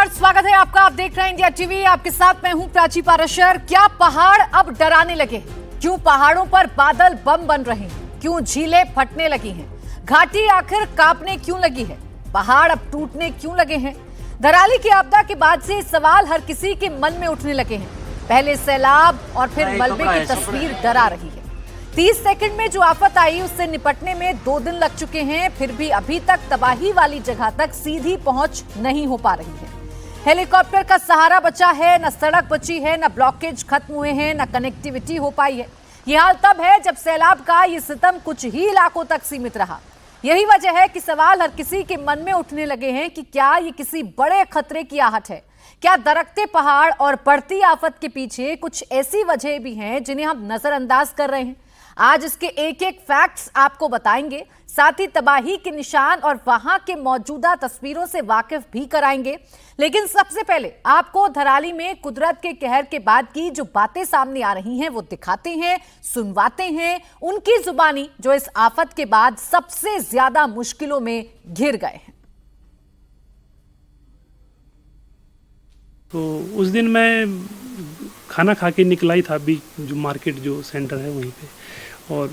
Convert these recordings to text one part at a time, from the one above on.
नमस्कार, स्वागत है आपका। आप देख रहे हैं इंडिया टीवी। आपके साथ मैं हूं प्राची पाराशर। क्या पहाड़ अब डराने लगे? क्यों पहाड़ों पर बादल बम बन रहे हैं? क्यों झीलें फटने लगी हैं? घाटी आखिर कांपने क्यों लगी है? पहाड़ अब टूटने क्यों लगे हैं? धराली की आपदा के बाद से सवाल हर किसी के मन में उठने लगे हैं। पहले सैलाब और फिर मलबे की तस्वीर डरा रही है। 30 सेकंड में जो आफत आई उससे निपटने में 2 दिन लग चुके हैं, फिर भी अभी तक तबाही वाली जगह तक सीधी पहुंच नहीं हो पा रही है। हेलीकॉप्टर का सहारा बचा है, न सड़क बची है, न ब्लॉकेज खत्म हुए हैं, न कनेक्टिविटी हो पाई है। ये हाल तब है जब सैलाब का ये सितम कुछ ही इलाकों तक सीमित रहा। यही वजह है कि सवाल हर किसी के मन में उठने लगे हैं कि क्या ये किसी बड़े खतरे की आहट है? क्या दरकते पहाड़ और बढ़ती आफत के पीछे कुछ ऐसी वजह भी हैं जिन्हें हम नजरअंदाज कर रहे हैं? आज इसके एक एक फैक्ट्स आपको बताएंगे, साथ ही तबाही के निशान और वहां के मौजूदा तस्वीरों से वाकिफ भी कराएंगे। लेकिन सबसे पहले आपको धराली में कुदरत के कहर के बाद की जो बातें सामने आ रही हैं वो दिखाते हैं, सुनवाते हैं उनकी जुबानी, जो इस आफत के बाद सबसे ज्यादा मुश्किलों में घिर गए हैं। तो उस दिन मैं खाना खा के निकला ही था, अभी जो मार्केट जो सेंटर है वहीं पे, और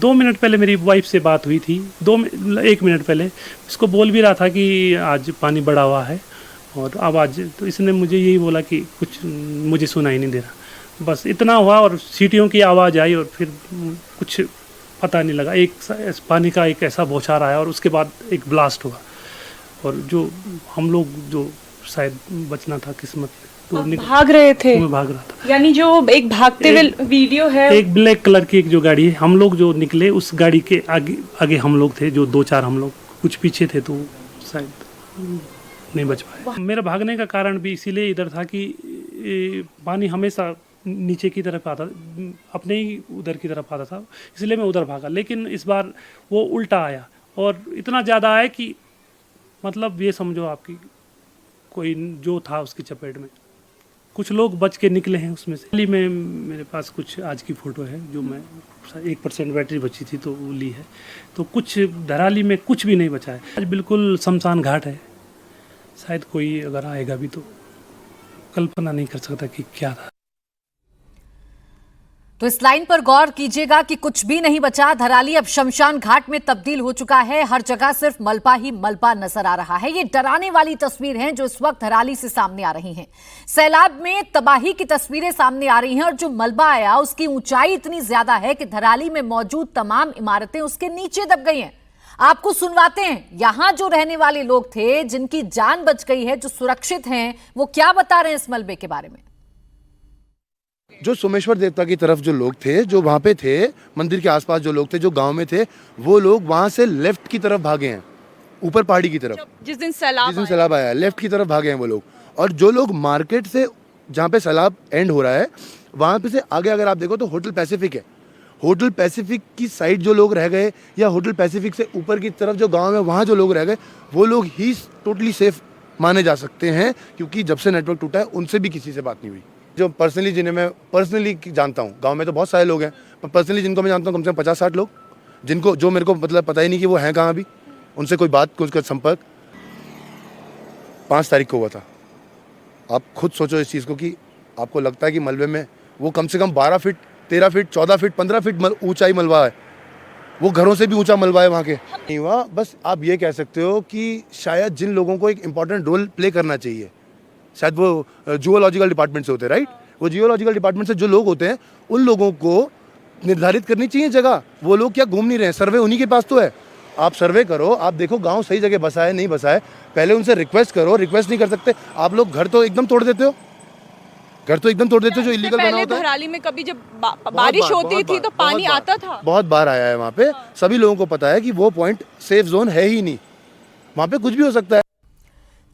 2 मिनट पहले मेरी वाइफ से बात हुई थी। 1 मिनट पहले इसको बोल भी रहा था कि आज पानी बढ़ा हुआ है और अब आज, तो इसने मुझे यही बोला कि कुछ मुझे सुना ही नहीं दे रहा। बस इतना हुआ और सीटियों की आवाज़ आई और फिर कुछ पता नहीं लगा। एक पानी का एक ऐसा बौछार आया और उसके बाद एक ब्लास्ट हुआ, और जो हम लोग जो शायद बचना था किस्मत, तो भाग रहे थे। मैं भाग रहा था, यानी जो एक भागते हुए वीडियो है, एक ब्लैक कलर की एक जो गाड़ी है, हम लोग जो निकले उस गाड़ी के आगे हम लोग थे, जो 2-4 हम लोग कुछ पीछे थे, तो शायद नहीं बच पाए। मेरा भागने का कारण भी इसीलिए इधर था कि पानी हमेशा नीचे की तरफ आता, अपने ही उधर की तरफ आता था, इसलिए मैं उधर भागा। लेकिन इस बार वो उल्टा आया और इतना ज़्यादा आया कि मतलब ये समझो आपकी कोई जो था उसकी चपेट में। कुछ लोग बच के निकले हैं उसमें से। में मेरे पास कुछ आज की फ़ोटो है, जो मैं 1% बैटरी बची थी तो वो ली है। तो कुछ धराली में कुछ भी नहीं बचा है। आज बिल्कुल शमशान घाट है। शायद कोई अगर आएगा भी तो कल्पना नहीं कर सकता कि क्या था। तो इस लाइन पर गौर कीजिएगा कि कुछ भी नहीं बचा। धराली अब शमशान घाट में तब्दील हो चुका है। हर जगह सिर्फ मलबा ही मलबा नजर आ रहा है। ये डराने वाली तस्वीर हैं जो इस वक्त धराली से सामने आ रही हैं। सैलाब में तबाही की तस्वीरें सामने आ रही हैं और जो मलबा आया उसकी ऊंचाई इतनी ज्यादा है कि धराली में मौजूद तमाम इमारतें उसके नीचे दब गई हैं। आपको सुनवाते हैं यहां जो रहने वाले लोग थे, जिनकी जान बच गई है, जो सुरक्षित हैं, वो क्या बता रहे हैं इस मलबे के बारे में। जो सोमेश्वर देवता की तरफ जो लोग थे, जो वहाँ पे थे, मंदिर के आसपास जो लोग थे, जो गांव में थे, वो लोग वहाँ से लेफ्ट की तरफ भागे हैं, ऊपर पहाड़ी की तरफ। जिस दिन सैलाब आया लेफ्ट की तरफ भागे हैं वो लोग। और जो लोग मार्केट से, जहाँ पे सैलाब एंड हो रहा है, वहाँ पे से आगे अगर आप देखो तो होटल पैसिफिक है। होटल पैसिफिक की साइड जो लोग रह गए, या होटल पैसिफिक से ऊपर की तरफ जो गाँव है वहाँ जो लोग रह गए, वो लोग ही टोटली सेफ माने जा सकते हैं, क्योंकि जब से नेटवर्क टूटा है उनसे भी किसी से बात नहीं हुई। जो पर्सनली, जिन्हें मैं पर्सनली जानता हूँ, गांव में तो बहुत सारे लोग हैं, पर पर्सनली जिनको मैं जानता हूँ कम से कम 50-60 लोग, जिनको, जो मेरे को मतलब पता ही नहीं कि वो हैं कहाँ भी, उनसे कोई बात, कुछ संपर्क 5 तारीख को हुआ था। आप खुद सोचो इस चीज़ को कि आपको लगता है कि मलबे में वो कम से कम 12 फीट, 13 फीट, 14 फीट, 15 फीट ऊंचाई मलबा है। वो घरों से भी ऊंचा मलबा है वहाँ के। नहीं हुआ, बस आप ये कह सकते हो कि शायद जिन लोगों को एक इम्पॉर्टेंट रोल प्ले करना चाहिए, शायद वो जियोलॉजिकल डिपार्टमेंट से होते हैं, राइट, वो जियोलॉजिकल डिपार्टमेंट से जो लोग होते हैं, उन लोगों को निर्धारित करनी चाहिए जगह। वो लोग क्या घूम नहीं रहे हैं? सर्वे उन्हीं के पास तो है। आप सर्वे करो, आप देखो गांव सही जगह बसा है नहीं बसा है, पहले उनसे रिक्वेस्ट करो। रिक्वेस्ट नहीं कर सकते आप लोग, घर तो एकदम तोड़ देते हो, जो इलीगल बना होता है। धराली में कभी जब बारिश होती थी तो पानी आता था, बहुत बार आया है वहाँ पे। सभी लोगों को पता है कि वो पॉइंट सेफ जोन है ही नहीं, वहाँ पे कुछ भी हो सकता है।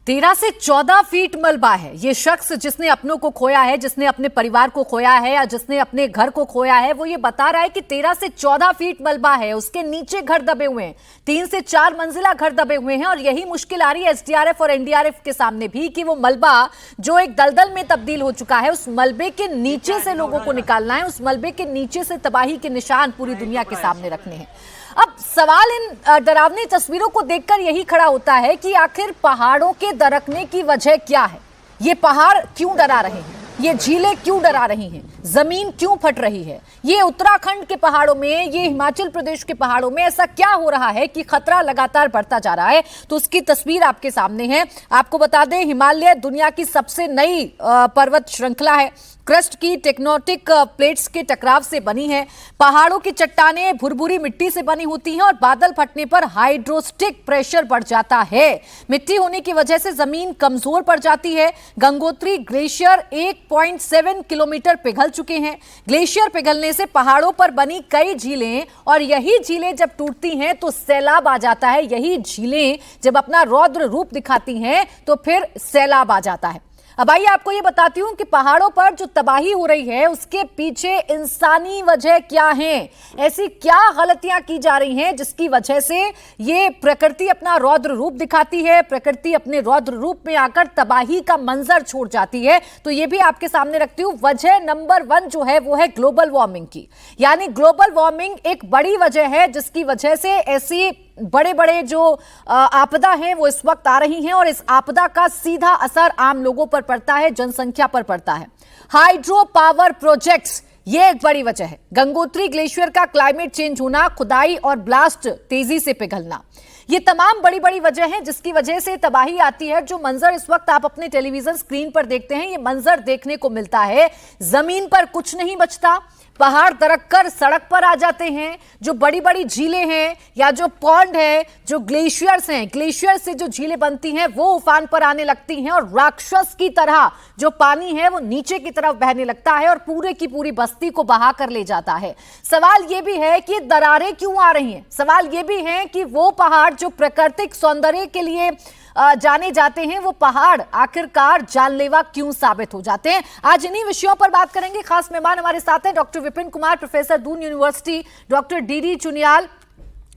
13 से 14 फीट मलबा है। ये शख्स जिसने अपनों को खोया है, जिसने अपने परिवार को खोया है, या जिसने अपने घर को खोया है, वो ये बता रहा है कि 13 से 14 फीट मलबा है। उसके नीचे घर दबे हुए हैं, 3 से 4 मंजिला घर दबे हुए हैं। और यही मुश्किल आ रही है एसडीआरएफ और एनडीआरएफ के सामने भी कि वो मलबा जो एक दलदल में तब्दील हो चुका है, उस मलबे के नीचे से लोगों को निकालना है, उस मलबे के नीचे से तबाही के निशान पूरी दुनिया के सामने रखने हैं। अब सवाल इन डरावनी तस्वीरों को देखकर यही खड़ा होता है कि आखिर पहाड़ों के दरकने की वजह क्या है? ये पहाड़ क्यों डरा रहे हैं? ये झीलें क्यों डरा रही हैं? जमीन क्यों फट रही है? ये उत्तराखंड के पहाड़ों में, ये हिमाचल प्रदेश के पहाड़ों में ऐसा क्या हो रहा है कि खतरा लगातार बढ़ता जा रहा है? तो उसकी तस्वीर आपके सामने है। आपको बता दें, हिमालय दुनिया की सबसे नई पर्वत श्रृंखला है। क्रस्ट की टेक्टोनिक प्लेट्स के टकराव से बनी है। पहाड़ों की चट्टानें भुरभुरी मिट्टी से बनी होती हैं और बादल फटने पर हाइड्रोस्टिक प्रेशर बढ़ जाता है। मिट्टी होने की वजह से जमीन कमजोर पड़ जाती है। गंगोत्री ग्लेशियर 1.7 किलोमीटर पिघल चुके हैं। ग्लेशियर पिघलने से पहाड़ों पर बनी कई झीलें, और यही झीलें जब टूटती हैं तो सैलाब आ जाता है। यही झीलें जब अपना रौद्र रूप दिखाती हैं तो फिर सैलाब आ जाता है। अब आइए आपको ये बताती हूं कि पहाड़ों पर जो तबाही हो रही है उसके पीछे इंसानी वजह क्या है। ऐसी क्या गलतियां की जा रही हैं जिसकी वजह से ये प्रकृति अपना रौद्र रूप दिखाती है, प्रकृति अपने रौद्र रूप में आकर तबाही का मंजर छोड़ जाती है। तो ये भी आपके सामने रखती हूं। वजह नंबर 1 जो है वो है ग्लोबल वार्मिंग की। यानी ग्लोबल वार्मिंग एक बड़ी वजह है जिसकी वजह से ऐसी बड़े बड़े जो आपदा हैं वो इस वक्त आ रही हैं, और इस आपदा का सीधा असर आम लोगों पर पड़ता है, जनसंख्या पर पड़ता है। हाइड्रो पावर प्रोजेक्ट्स ये एक बड़ी वजह है। गंगोत्री ग्लेशियर का क्लाइमेट चेंज होना, खुदाई और ब्लास्ट तेजी से पिघलना, ये तमाम बड़ी बड़ी वजह हैं जिसकी वजह से तबाही आती है। जो मंजर इस वक्त आप अपने टेलीविजन स्क्रीन पर देखते हैं, ये मंजर देखने को मिलता है। जमीन पर कुछ नहीं बचता, पहाड़ दरककर सड़क पर आ जाते हैं। जो बड़ी बड़ी झीलें हैं या जो पॉन्ड है, जो ग्लेशियर्स हैं, ग्लेशियर से जो झीलें बनती हैं वो उफान पर आने लगती हैं, और राक्षस की तरह जो पानी है वो नीचे की तरफ बहने लगता है और पूरे की पूरी बस्ती को बहा कर ले जाता है। सवाल ये भी है कि दरारें क्यों आ रही हैं? सवाल ये भी है कि वो पहाड़ जो प्राकृतिक सौंदर्य के लिए जाने जाते हैं, वो पहाड़ आखिरकार जानलेवा क्यों साबित हो जाते हैं? आज इन्हीं विषयों पर बात करेंगे। खास मेहमान हमारे साथ हैं doctor Vipin Kumar, professor Doon university, doctor D Chuniyal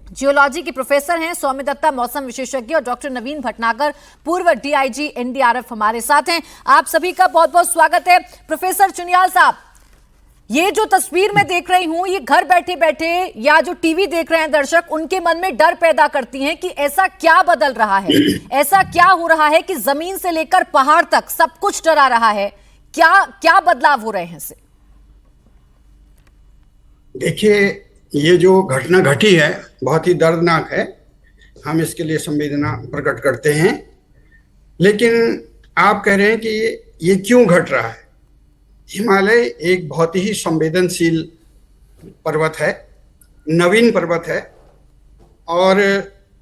geology के प्रोफेसर हैं, सौम्य दत्ता मौसम विशेषज्ञ, और डॉक्टर नवीन भटनागर पूर्व डीआईजी एनडीआरएफ हमारे साथ हैं। आप सभी का बहुत बहुत स्वागत है। प्रोफेसर चुनियाल साहब, ये जो तस्वीर मैं देख रही हूं, ये घर बैठे बैठे या जो टीवी देख रहे हैं दर्शक, उनके मन में डर पैदा करती हैं कि ऐसा क्या बदल रहा है, ऐसा क्या हो रहा है कि जमीन से लेकर पहाड़ तक सब कुछ डरा रहा है। क्या क्या बदलाव हो रहे हैं इससे? देखिए, ये जो घटना घटी है बहुत ही दर्दनाक है। हम इसके लिए संवेदना प्रकट करते हैं, लेकिन आप कह रहे हैं कि ये क्यों घट रहा है। हिमालय एक बहुत ही संवेदनशील पर्वत है, नवीन पर्वत है, और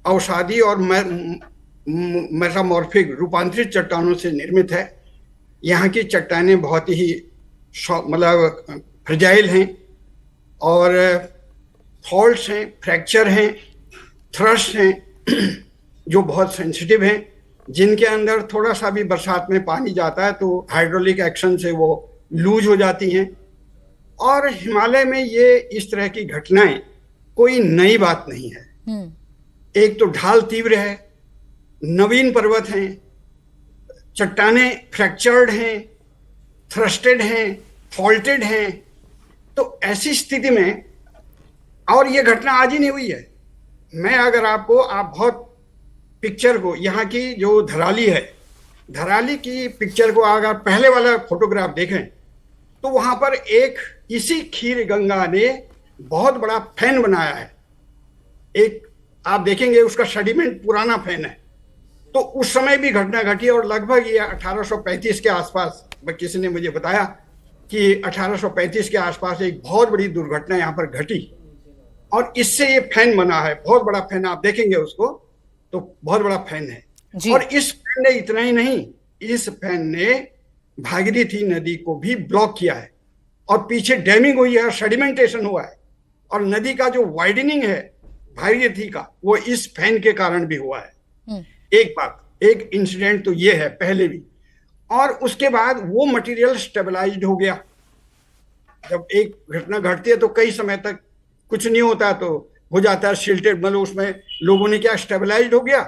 अवसादी और मेटामॉर्फिक रूपांतरित चट्टानों से निर्मित है। यहाँ की चट्टानें बहुत ही मतलब फ्रेजाइल हैं, और फॉल्ट्स हैं, फ्रैक्चर हैं, थ्रस्ट हैं जो बहुत सेंसिटिव हैं, जिनके अंदर थोड़ा सा भी बरसात में पानी जाता है तो हाइड्रोलिक एक्शन से वो लूज हो जाती हैं। और हिमालय में ये इस तरह की घटनाएं कोई नई बात नहीं है। एक तो ढाल तीव्र है, नवीन पर्वत हैं, चट्टानें फ्रैक्चर्ड हैं, थ्रस्टेड हैं, फॉल्टेड हैं। तो ऐसी स्थिति में, और ये घटना आज ही नहीं हुई है। मैं अगर आप बहुत पिक्चर को, यहाँ की जो धराली है, धराली की पिक्चर को अगर पहले वाला फोटोग्राफ देखें तो वहां पर एक इसी खीर गंगा ने बहुत बड़ा फैन बनाया है। एक आप देखेंगे उसका सेडिमेंट पुराना फैन है। तो उस समय भी घटना घटी, और लगभग ये 1835 के आसपास, किसी ने मुझे बताया कि 1835 के आसपास एक बहुत बड़ी दुर्घटना यहाँ पर घटी, और इससे ये फैन बना है। बहुत बड़ा फैन, आप देखेंगे उसको तो बहुत बड़ा फैन है। और इस फैन ने इतना ही नहीं, इस फैन ने भागीरथी नदी को भी ब्लॉक किया है, और पीछे डैमिंग हुई है और सेडिमेंटेशन हुआ है, और नदी का जो वाइडनिंग है भागीरथी का, वो इस फैन के कारण भी हुआ है। एक बात, एक इंसिडेंट तो ये है पहले भी, और उसके बाद वो मटेरियल स्टेबलाइज्ड हो गया। जब एक घटना घटती है तो कई समय तक कुछ नहीं होता, तो हो जाता है शिल्टेड, मतलब उसमें लोगों ने क्या स्टेबलाइज्ड हो गया।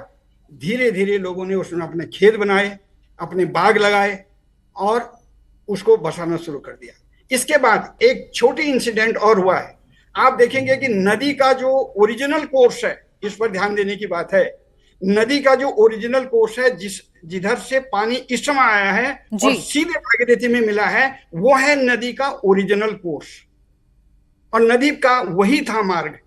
धीरे धीरे लोगों ने उसमें अपने खेत बनाए, अपने बाग लगाए, और उसको बसाना शुरू कर दिया। इसके बाद एक छोटी इंसिडेंट और हुआ है। आप देखेंगे कि नदी का जो ओरिजिनल कोर्स है, इस पर ध्यान देने की बात है, नदी का जो ओरिजिनल कोर्स है, जिधर से पानी इस समय आया है और सीधे भागीरथी में मिला है, वो है नदी का ओरिजिनल कोर्स। और नदी का वही था मार्ग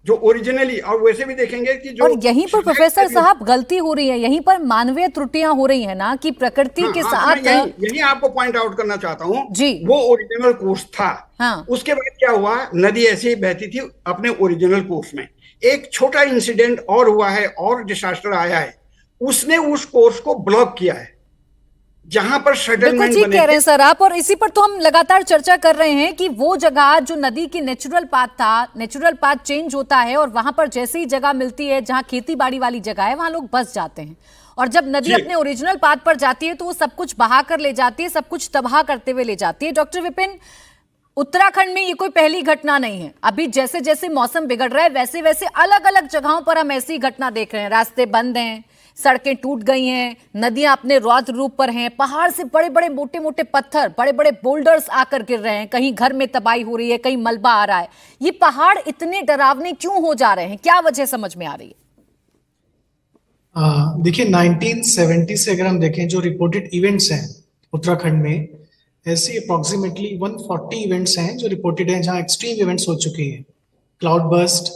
जो ओरिजिनली, और वैसे भी देखेंगे कि जो, और यहीं पर प्रोफेसर साहब गलती हो रही है, यहीं पर मानवीय त्रुटियां हो रही है ना, कि प्रकृति के साथ यही आपको पॉइंट आउट करना चाहता हूँ जी, वो ओरिजिनल कोर्स था। हाँ। उसके बाद क्या हुआ, नदी ऐसे ही बहती थी अपने ओरिजिनल कोर्स में। एक छोटा इंसिडेंट और हुआ है और डिसास्टर आया है, उसने उस कोर्स को ब्लॉक किया है जहां पर सेटलमेंट ठीक कह रहे हैं सर आप। और इसी पर तो हम लगातार चर्चा कर रहे हैं कि वो जगह जो नदी की नेचुरल पाथ था, नेचुरल पाथ चेंज होता है और वहां पर जैसे ही जगह मिलती है जहां खेती बाड़ी वाली जगह है, वहां लोग बस जाते हैं। और जब नदी अपने ओरिजिनल पाथ पर जाती है तो वो सब कुछ बहा कर ले जाती है, सब कुछ तबाह करते हुए ले जाती है। डॉक्टर विपिन, उत्तराखंड में ये कोई पहली घटना नहीं है। अभी जैसे जैसे मौसम बिगड़ रहा है वैसे वैसे अलग अलग जगहों पर हम ऐसी घटना देख रहे हैं। रास्ते बंद हैं, सड़कें टूट गई हैं, नदियां अपने रौद्र रूप पर हैं, पहाड़ से बड़े बड़े मोटे मोटे पत्थर, बड़े बड़े बोल्डर्स आकर गिर रहे हैं, कहीं घर में तबाही हो रही है, कहीं मलबा आ रहा है। ये पहाड़ इतने डरावने क्यों हो जा रहे हैं, क्या वजह समझ में आ रही है? देखिए 1970 से अगर हम देखें जो रिपोर्टेड इवेंट्स हैं उत्तराखंड में, ऐसे अप्रोक्सीमेटली 140 इवेंट्स हैं जो रिपोर्टेड हैं जहां एक्सट्रीम इवेंट्स हो चुके हैं। क्लाउड बर्स्ट,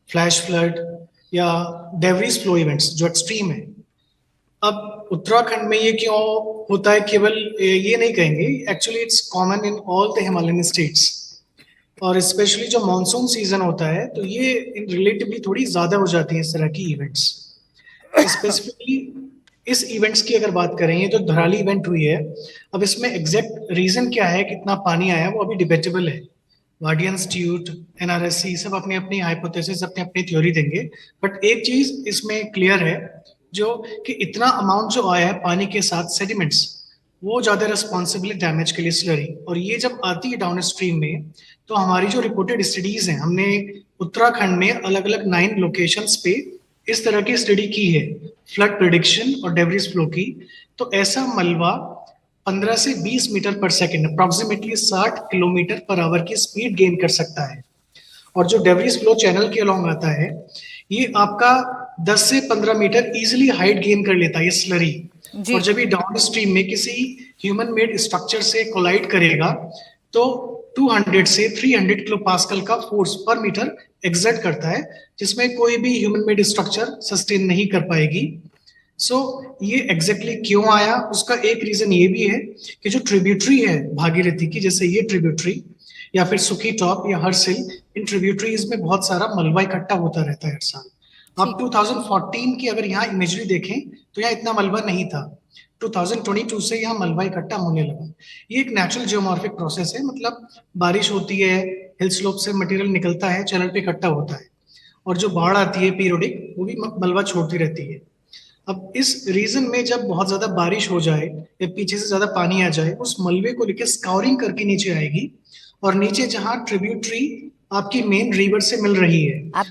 फ्लैश फ्लड या डेब्रिस फ्लो इवेंट्स जो एक्सट्रीम है। अब उत्तराखंड में ये क्यों होता है, केवल ये नहीं कहेंगे, actually it's common in all the Himalayan states. और स्पेशली जो मानसून सीजन होता है तो ये रिलेटिवली थोड़ी ज्यादा हो जाती है इस तरह की इवेंट्स। स्पेसिफिकली इस इवेंट्स की अगर बात करें, ये जो धराली इवेंट हुई है, अब इसमें एग्जैक्ट रीजन क्या है, कितना पानी आया, वो अभी डिबेटेबल है। वार्डियन इंस्टीट्यूट, एनआरएससी सब अपनी अपनी हाइपोथेसिस, अपनी अपनी थ्योरी देंगे। बट एक चीज इसमें क्लियर है जो कि इतना अमाउंट जो आया है पानी के साथ सेडिमेंट्स, वो ज्यादा रिस्पॉन्सिबल डैमेज के लिए स्लरी। और ये जब आती है डाउन स्ट्रीम में तो हमारी जो रिपोर्टेड स्टडीज हैं, हमने उत्तराखंड में अलग अलग 9 लोकेशंस पे इस तरह की स्टडी की है, फ्लड प्रेडिक्शन और डेब्रिस फ्लो की। तो ऐसा मलबा 15 से 20 मीटर पर second, approximately 60 kilometre per hour की स्पीड गेन कर सकता है। और जो डेब्रिस फ्लो चैनल के अलोंग आता है, ये आपका 10 से 15 मीटर इजिली हाइट गेन कर लेता है ये स्लरी। और जब ये डाउन स्ट्रीम में किसी ह्यूमन मेड स्ट्रक्चर से कोलाइड करेगा तो 200 से 300 किलो पास्कल का फोर्स पर मीटर एक्सर्ट करता है, जिसमें कोई भी ह्यूमन मेड स्ट्रक्चर सस्टेन नहीं कर पाएगी। ये एग्जैक्टली क्यों आया, उसका एक रीजन ये भी है कि जो ट्रिब्यूटरी है भागीरथी की, जैसे ये ट्रिब्यूटरी या फिर सुखी टॉप या हरसिल, इन ट्रिब्यूटरीज में बहुत सारा मलबा इकट्ठा होता रहता है हर साल। अब 2014 की अगर यहाँ इमेजरी देखें तो यहाँ इतना मलबा नहीं था। 2022 से यहाँ मलबा इकट्ठा होने लगा। ये एक नेचुरल जियोमॉर्फिक प्रोसेस है, मतलब बारिश होती है, हिल स्लोप से मटेरियल निकलता है, चैनल पे इकट्ठा होता है, और जो बाढ़ आती है पीरियोडिक, वो भी मलबा छोड़ती रहती है। अब इस रीजन में जब बहुत ज्यादा बारिश हो जाए या पीछे से ज्यादा पानी आ जाए, उस मलबे को लेकर स्काउरिंग करके नीचे आएगी, और नीचे जहां ट्रिब्यूटरी आपकी मेन रिवर से मिल रही है, आप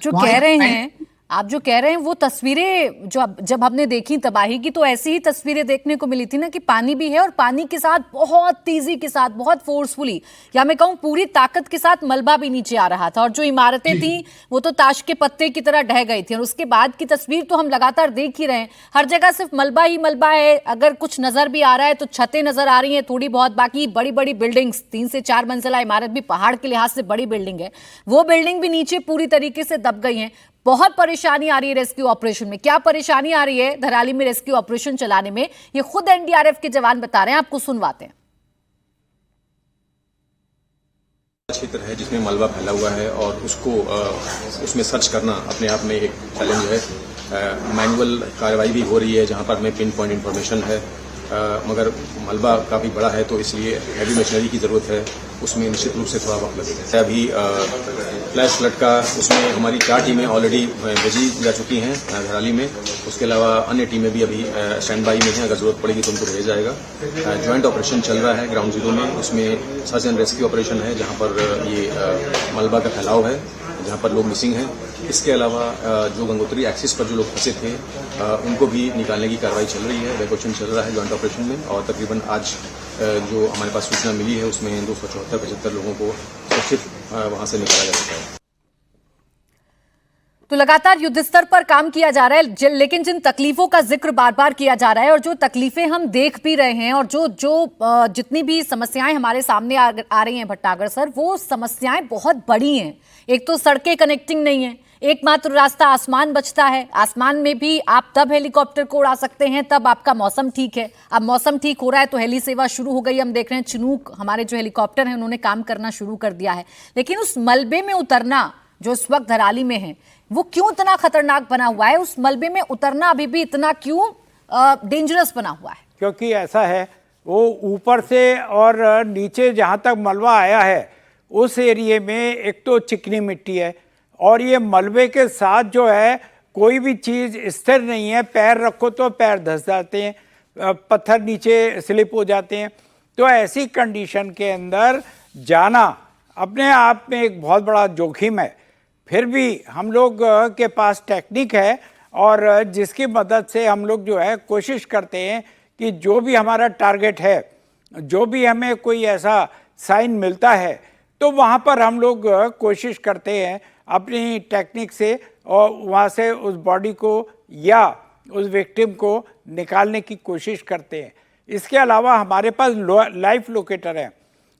जो कह रहे हैं वो तस्वीरें जो जब हमने देखी तबाही की, तो ऐसी ही तस्वीरें देखने को मिली थी ना, कि पानी भी है और पानी के साथ बहुत तेजी के साथ, बहुत फोर्सफुली, या मैं कहूँ पूरी ताकत के साथ मलबा भी नीचे आ रहा था। और जो इमारतें थी वो तो ताश के पत्ते की तरह ढह गई थी। और उसके बाद की तस्वीर तो हम लगातार देख ही रहे हैं, हर जगह सिर्फ मलबा ही मलबा है। अगर कुछ नजर भी आ रहा है तो छतें नजर आ रही हैं थोड़ी बहुत, बाकी बड़ी बड़ी बिल्डिंग्स, 3 से 4 मंजिला इमारत भी पहाड़ के लिहाज से बड़ी बिल्डिंग है, वो बिल्डिंग भी नीचे पूरी तरीके से दब गई है। बहुत परेशानी आ रही है रेस्क्यू ऑपरेशन में। क्या परेशानी आ रही है धराली में रेस्क्यू ऑपरेशन चलाने में, ये खुद एनडीआरएफ के जवान बता रहे हैं, आपको सुनवाते हैं। क्षेत्र है जिसमें मलबा फैला हुआ है और उसको उसमें सर्च करना अपने आप में एक चैलेंज है। मैनुअल कार्रवाई भी हो रही है जहां पर हमें पिन पॉइंट इन्फॉर्मेशन है, मगर मलबा काफ़ी बड़ा है तो इसलिए हैवी मशीनरी की ज़रूरत है, उसमें निश्चित रूप से थोड़ा वक्त लगेगा। अभी फ्लैश फ्लड का उसमें हमारी 4 टीमें ऑलरेडी भेजी जा चुकी हैं धराली में। उसके अलावा अन्य टीमें भी अभी स्टैंड बाई में हैं, अगर जरूरत पड़ेगी तो उनको भेजा जाएगा। ज्वाइंट ऑपरेशन चल रहा है ग्राउंड जीरो में, उसमें सर्च एंड रेस्क्यू ऑपरेशन है जहाँ पर ये मलबा का फैलाव है, जहाँ पर लोग मिसिंग हैं। इसके अलावा जो गंगोत्री एक्सिस पर जो लोग फंसे थे उनको भी निकालने की कार्रवाई चल रही है, इवैक्यूएशन चल रहा है ज्वाइंट ऑपरेशन में। और तकरीबन आज जो हमारे पास सूचना मिली है उसमें 274-75 लोगों को सुरक्षित वहाँ से निकाला जा सका है। तो लगातार युद्ध स्तर पर काम किया जा रहा है, लेकिन जिन तकलीफों का जिक्र बार बार किया जा रहा है और जो तकलीफें हम देख भी रहे हैं और जितनी भी समस्याएं हमारे सामने आ रही हैं भट्टागर सर, वो समस्याएं बहुत बड़ी हैं। एक तो सड़कें कनेक्टिंग नहीं है, एकमात्र रास्ता आसमान बचता है। आसमान में भी आप तब हेलीकॉप्टर को उड़ा सकते हैं तब आपका मौसम ठीक है। अब मौसम ठीक हो रहा है तो हेली सेवा शुरू हो गई। हम देख रहे हैं चिनूक हमारे जो हेलीकॉप्टर हैं उन्होंने काम करना शुरू कर दिया है। लेकिन उस मलबे में उतरना जो इस वक्त धराली में है वो क्यों इतना खतरनाक बना हुआ है? उस मलबे में उतरना अभी भी इतना क्यों डेंजरस बना हुआ है? क्योंकि ऐसा है, वो ऊपर से और नीचे जहाँ तक मलबा आया है उस एरिए में एक तो चिकनी मिट्टी है और ये मलबे के साथ जो है कोई भी चीज़ स्थिर नहीं है। पैर रखो तो पैर धंस जाते हैं, पत्थर नीचे स्लिप हो जाते हैं। तो ऐसी कंडीशन के अंदर जाना अपने आप में एक बहुत बड़ा जोखिम है। फिर भी हम लोग के पास टेक्निक है और जिसकी मदद से हम लोग जो है कोशिश करते हैं कि जो भी हमारा टारगेट है, जो भी हमें कोई ऐसा साइन मिलता है तो वहाँ पर हम लोग कोशिश करते हैं अपनी टेक्निक से और वहाँ से उस बॉडी को या उस विक्टिम को निकालने की कोशिश करते हैं। इसके अलावा हमारे पास लाइफ लोकेटर है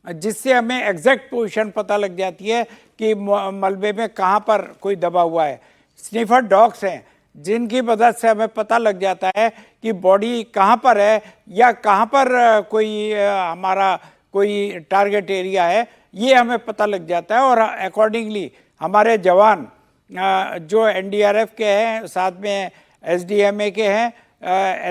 जिससे हमें एग्जैक्ट पोजीशन पता लग जाती है कि मलबे में कहाँ पर कोई दबा हुआ है। स्निफर डॉग्स हैं जिनकी मदद से हमें पता लग जाता है कि बॉडी कहाँ पर है या कहाँ पर कोई हमारा कोई टारगेट एरिया है, ये हमें पता लग जाता है। और अकॉर्डिंगली हमारे जवान जो एनडीआरएफ के हैं, साथ में एसडीएमए के हैं,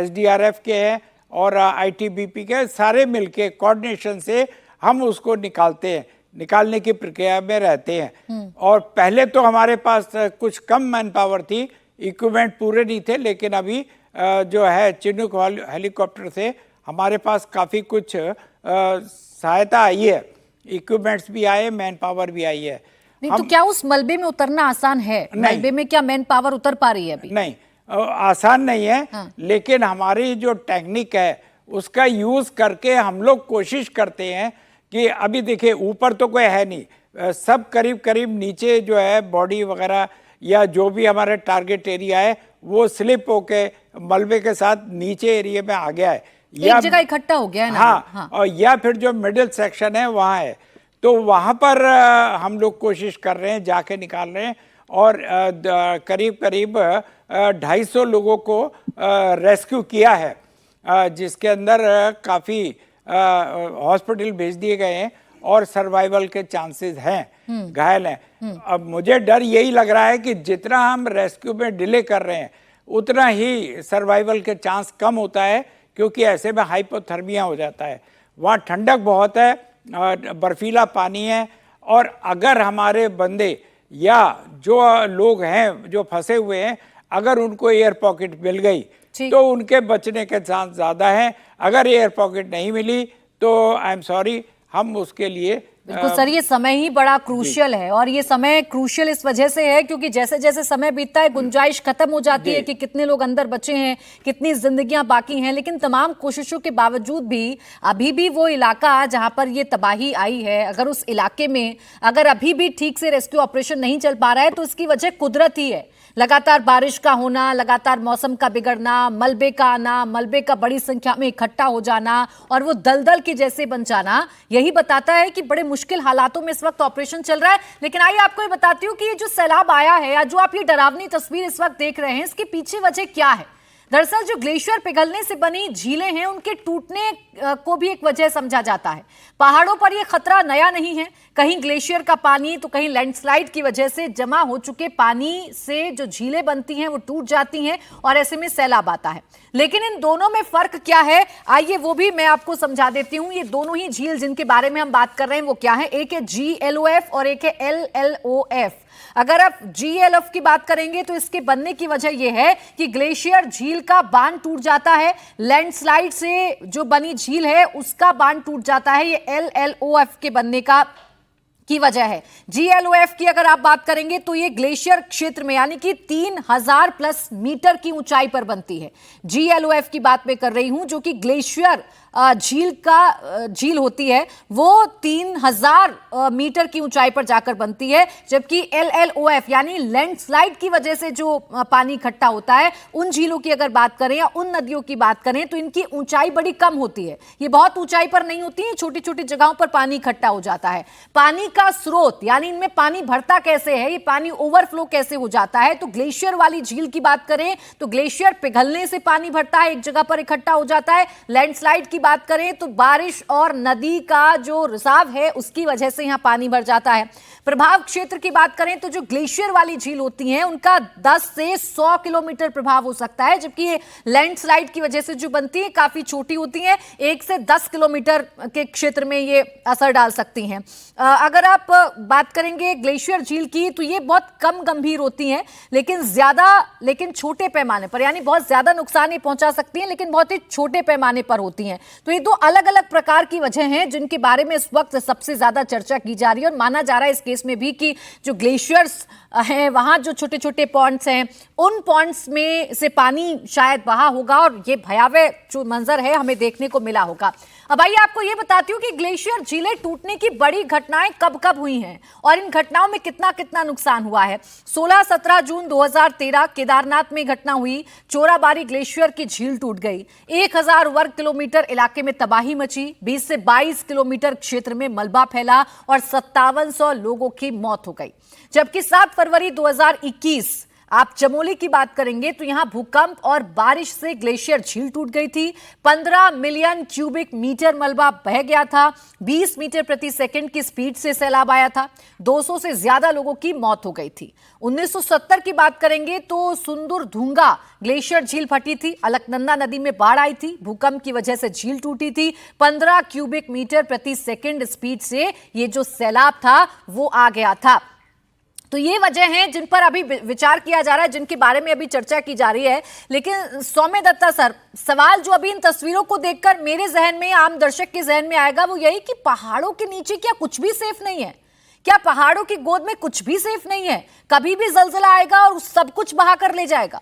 एसडीआरएफ के हैं और आईटीबीपी के, सारे मिलके कोऑर्डिनेशन से हम उसको निकालते हैं, निकालने की प्रक्रिया में रहते हैं। और पहले तो हमारे पास कुछ कम मैन पावर थी, इक्विपमेंट पूरे नहीं थे, लेकिन अभी जो है चिनूक हेलीकॉप्टर से हमारे पास काफ़ी कुछ सहायता आई है, इक्विपमेंट्स भी आए, मैन पावर भी आई है। नहीं तो क्या उस मलबे में उतरना आसान है? मलबे में क्या मैन पावर उतर पा रही है अभी? नहीं, आसान नहीं है। लेकिन हमारी जो टेक्निक है उसका यूज़ करके हम लोग कोशिश करते हैं कि अभी देखिए ऊपर तो कोई है नहीं, सब करीब करीब नीचे जो है बॉडी वगैरह या जो भी हमारे टारगेट एरिया है वो स्लिप होके मलबे के साथ नीचे एरिया में आ गया है, एक जगह इकट्ठा हो गया है ना। हाँ। और या फिर जो मिडिल सेक्शन है वहाँ है, तो वहाँ पर हम लोग कोशिश कर रहे हैं, जाके निकाल रहे हैं। और करीब करीब 250 लोगों को रेस्क्यू किया है, जिसके अंदर काफ़ी हॉस्पिटल भेज दिए गए हैं और सर्वाइवल के चांसेस हैं, घायल हैं। अब मुझे डर यही लग रहा है कि जितना हम रेस्क्यू में डिले कर रहे हैं उतना ही सर्वाइवल के चांस कम होता है, क्योंकि ऐसे में हाइपोथर्मिया हो जाता है। वहाँ ठंडक बहुत है, बर्फीला पानी है, और अगर हमारे बंदे या जो लोग हैं जो फंसे हुए हैं, अगर उनको एयर पॉकेट मिल गई तो उनके बचने के चांस ज़्यादा हैं। अगर एयर पॉकेट नहीं मिली तो आई एम सॉरी, हम उसके लिए बिल्कुल सर, ये समय ही बड़ा क्रूशियल है। और ये समय क्रूशियल इस वजह से है क्योंकि जैसे जैसे समय बीतता है गुंजाइश खत्म हो जाती है कि कितने लोग अंदर बचे हैं, कितनी जिंदगियां बाकी हैं। लेकिन तमाम कोशिशों के बावजूद भी अभी भी वो इलाका जहां पर ये तबाही आई है, अगर उस इलाके में अगर अभी भी ठीक से रेस्क्यू ऑपरेशन नहीं चल पा रहा है तो इसकी वजह कुदरत ही है। लगातार बारिश का होना, लगातार मौसम का बिगड़ना, मलबे का आना, मलबे का बड़ी संख्या में इकट्ठा हो जाना और वो दलदल के जैसे बन जाना, यही बताता है कि बड़े मुश्किल हालातों में इस वक्त ऑपरेशन चल रहा है। लेकिन आइए आपको ये बताती हूँ कि ये जो सैलाब आया है या जो आप ये डरावनी तस्वीर इस वक्त देख रहे हैं, इसके पीछे वजह क्या है? दरअसल जो ग्लेशियर पिघलने से बनी झीलें हैं उनके टूटने को भी एक वजह समझा जाता है। पहाड़ों पर यह खतरा नया नहीं है, कहीं ग्लेशियर का पानी तो कहीं लैंडस्लाइड की वजह से जमा हो चुके पानी से जो झीलें बनती हैं वो टूट जाती हैं और ऐसे में सैलाब आता है। लेकिन इन दोनों में फर्क क्या है, आइए वो भी मैं आपको समझा देती हूँ। ये दोनों ही झील जिनके बारे में हम बात कर रहे हैं वो क्या है, एक है GLOF और एक है LLOF। अगर आप GLOF की बात करेंगे तो इसके बनने की वजह यह है कि ग्लेशियर झील का बांध टूट जाता है, लैंडस्लाइड से जो बनी झील है उसका बांध टूट जाता है। ये LLOF के बनने की वजह है। GLOF की अगर आप बात करेंगे तो ये ग्लेशियर क्षेत्र में यानी कि 3000+ मीटर की ऊंचाई पर बनती है। GLOF की बात मैं कर रही हूं जो कि ग्लेशियर झील होती है वो 3000 मीटर की ऊंचाई पर जाकर बनती है, जबकि LLOF यानी लैंडस्लाइड की वजह से जो पानी इकट्ठा होता है, उन झीलों की अगर बात करें या उन नदियों की बात करें तो इनकी ऊंचाई बड़ी कम होती है। ये बहुत ऊंचाई पर नहीं होती है, छोटी छोटी जगहों पर पानी इकट्ठा हो जाता है। पानी का स्रोत यानी इनमें पानी भरता कैसे है, ये पानी ओवरफ्लो कैसे हो जाता है, तो ग्लेशियर वाली झील की बात करें तो ग्लेशियर पिघलने से पानी भरता है, एक जगह पर इकट्ठा हो जाता है। लैंडस्लाइड की बात करें तो बारिश और नदी का जो रिसाव है उसकी वजह से यहां पानी भर जाता है। प्रभाव क्षेत्र की बात करें तो जो ग्लेशियर वाली झील होती हैं उनका 10 से 100 किलोमीटर प्रभाव हो सकता है, जबकि ये लैंडस्लाइड की वजह से जो बनती है काफी छोटी होती हैं, 1 से 10 किलोमीटर के क्षेत्र में ये असर डाल सकती हैं। अगर आप बात करेंगे ग्लेशियर झील की तो ये बहुत कम गंभीर होती हैं, लेकिन छोटे पैमाने पर, यानी बहुत ज्यादा नुकसान ये पहुंचा सकती हैं लेकिन बहुत ही छोटे पैमाने पर होती हैं। तो ये दो अलग अलग प्रकार की वजह हैं जिनके बारे में इस वक्त सबसे ज्यादा चर्चा की जा रही है, और माना जा रहा है इस केस में भी कि जो ग्लेशियर्स हैं वहां जो छोटे छोटे पॉन्ड्स हैं उन पॉन्ड्स में से पानी शायद बहा होगा और ये भयावह जो मंजर है हमें देखने को मिला होगा। अब आइए आपको ये बताती हूँ कि ग्लेशियर झीलें टूटने की बड़ी घटनाएं कब कब हुई हैं और इन घटनाओं में कितना कितना नुकसान हुआ है। 16-17 जून 2013 केदारनाथ में घटना हुई, चोराबारी ग्लेशियर की झील टूट गई, 1000 वर्ग किलोमीटर इलाके में तबाही मची, 20 से 22 किलोमीटर क्षेत्र में मलबा फैला और 5700 लोगों की मौत हो गई। जबकि 7 फरवरी 2021 आप चमोली की बात करेंगे तो यहां भूकंप और बारिश से ग्लेशियर झील टूट गई थी, 15 मिलियन क्यूबिक मीटर मलबा बह गया था, 20 मीटर प्रति सेकंड की स्पीड से सैलाब आया था, 200 से ज्यादा लोगों की मौत हो गई थी। 1970 की बात करेंगे तो सुंदरधुंगा ग्लेशियर झील फटी थी, अलकनंदा नदी में बाढ़ आई थी, भूकंप की वजह से झील टूटी थी, 15 क्यूबिक मीटर प्रति सेकंड स्पीड से ये जो सैलाब था वो आ गया था। तो ये वजह हैं जिन पर अभी विचार किया जा रहा है, जिनके बारे में अभी चर्चा की जा रही है। लेकिन सौम्य दत्ता सर, सवाल जो अभी इन तस्वीरों को देखकर मेरे जहन में, आम दर्शक के जहन में आएगा वो यही कि पहाड़ों के नीचे क्या कुछ भी सेफ नहीं है? क्या पहाड़ों की गोद में कुछ भी सेफ नहीं है? कभी भी जलजला आएगा और सब कुछ बहा कर ले जाएगा।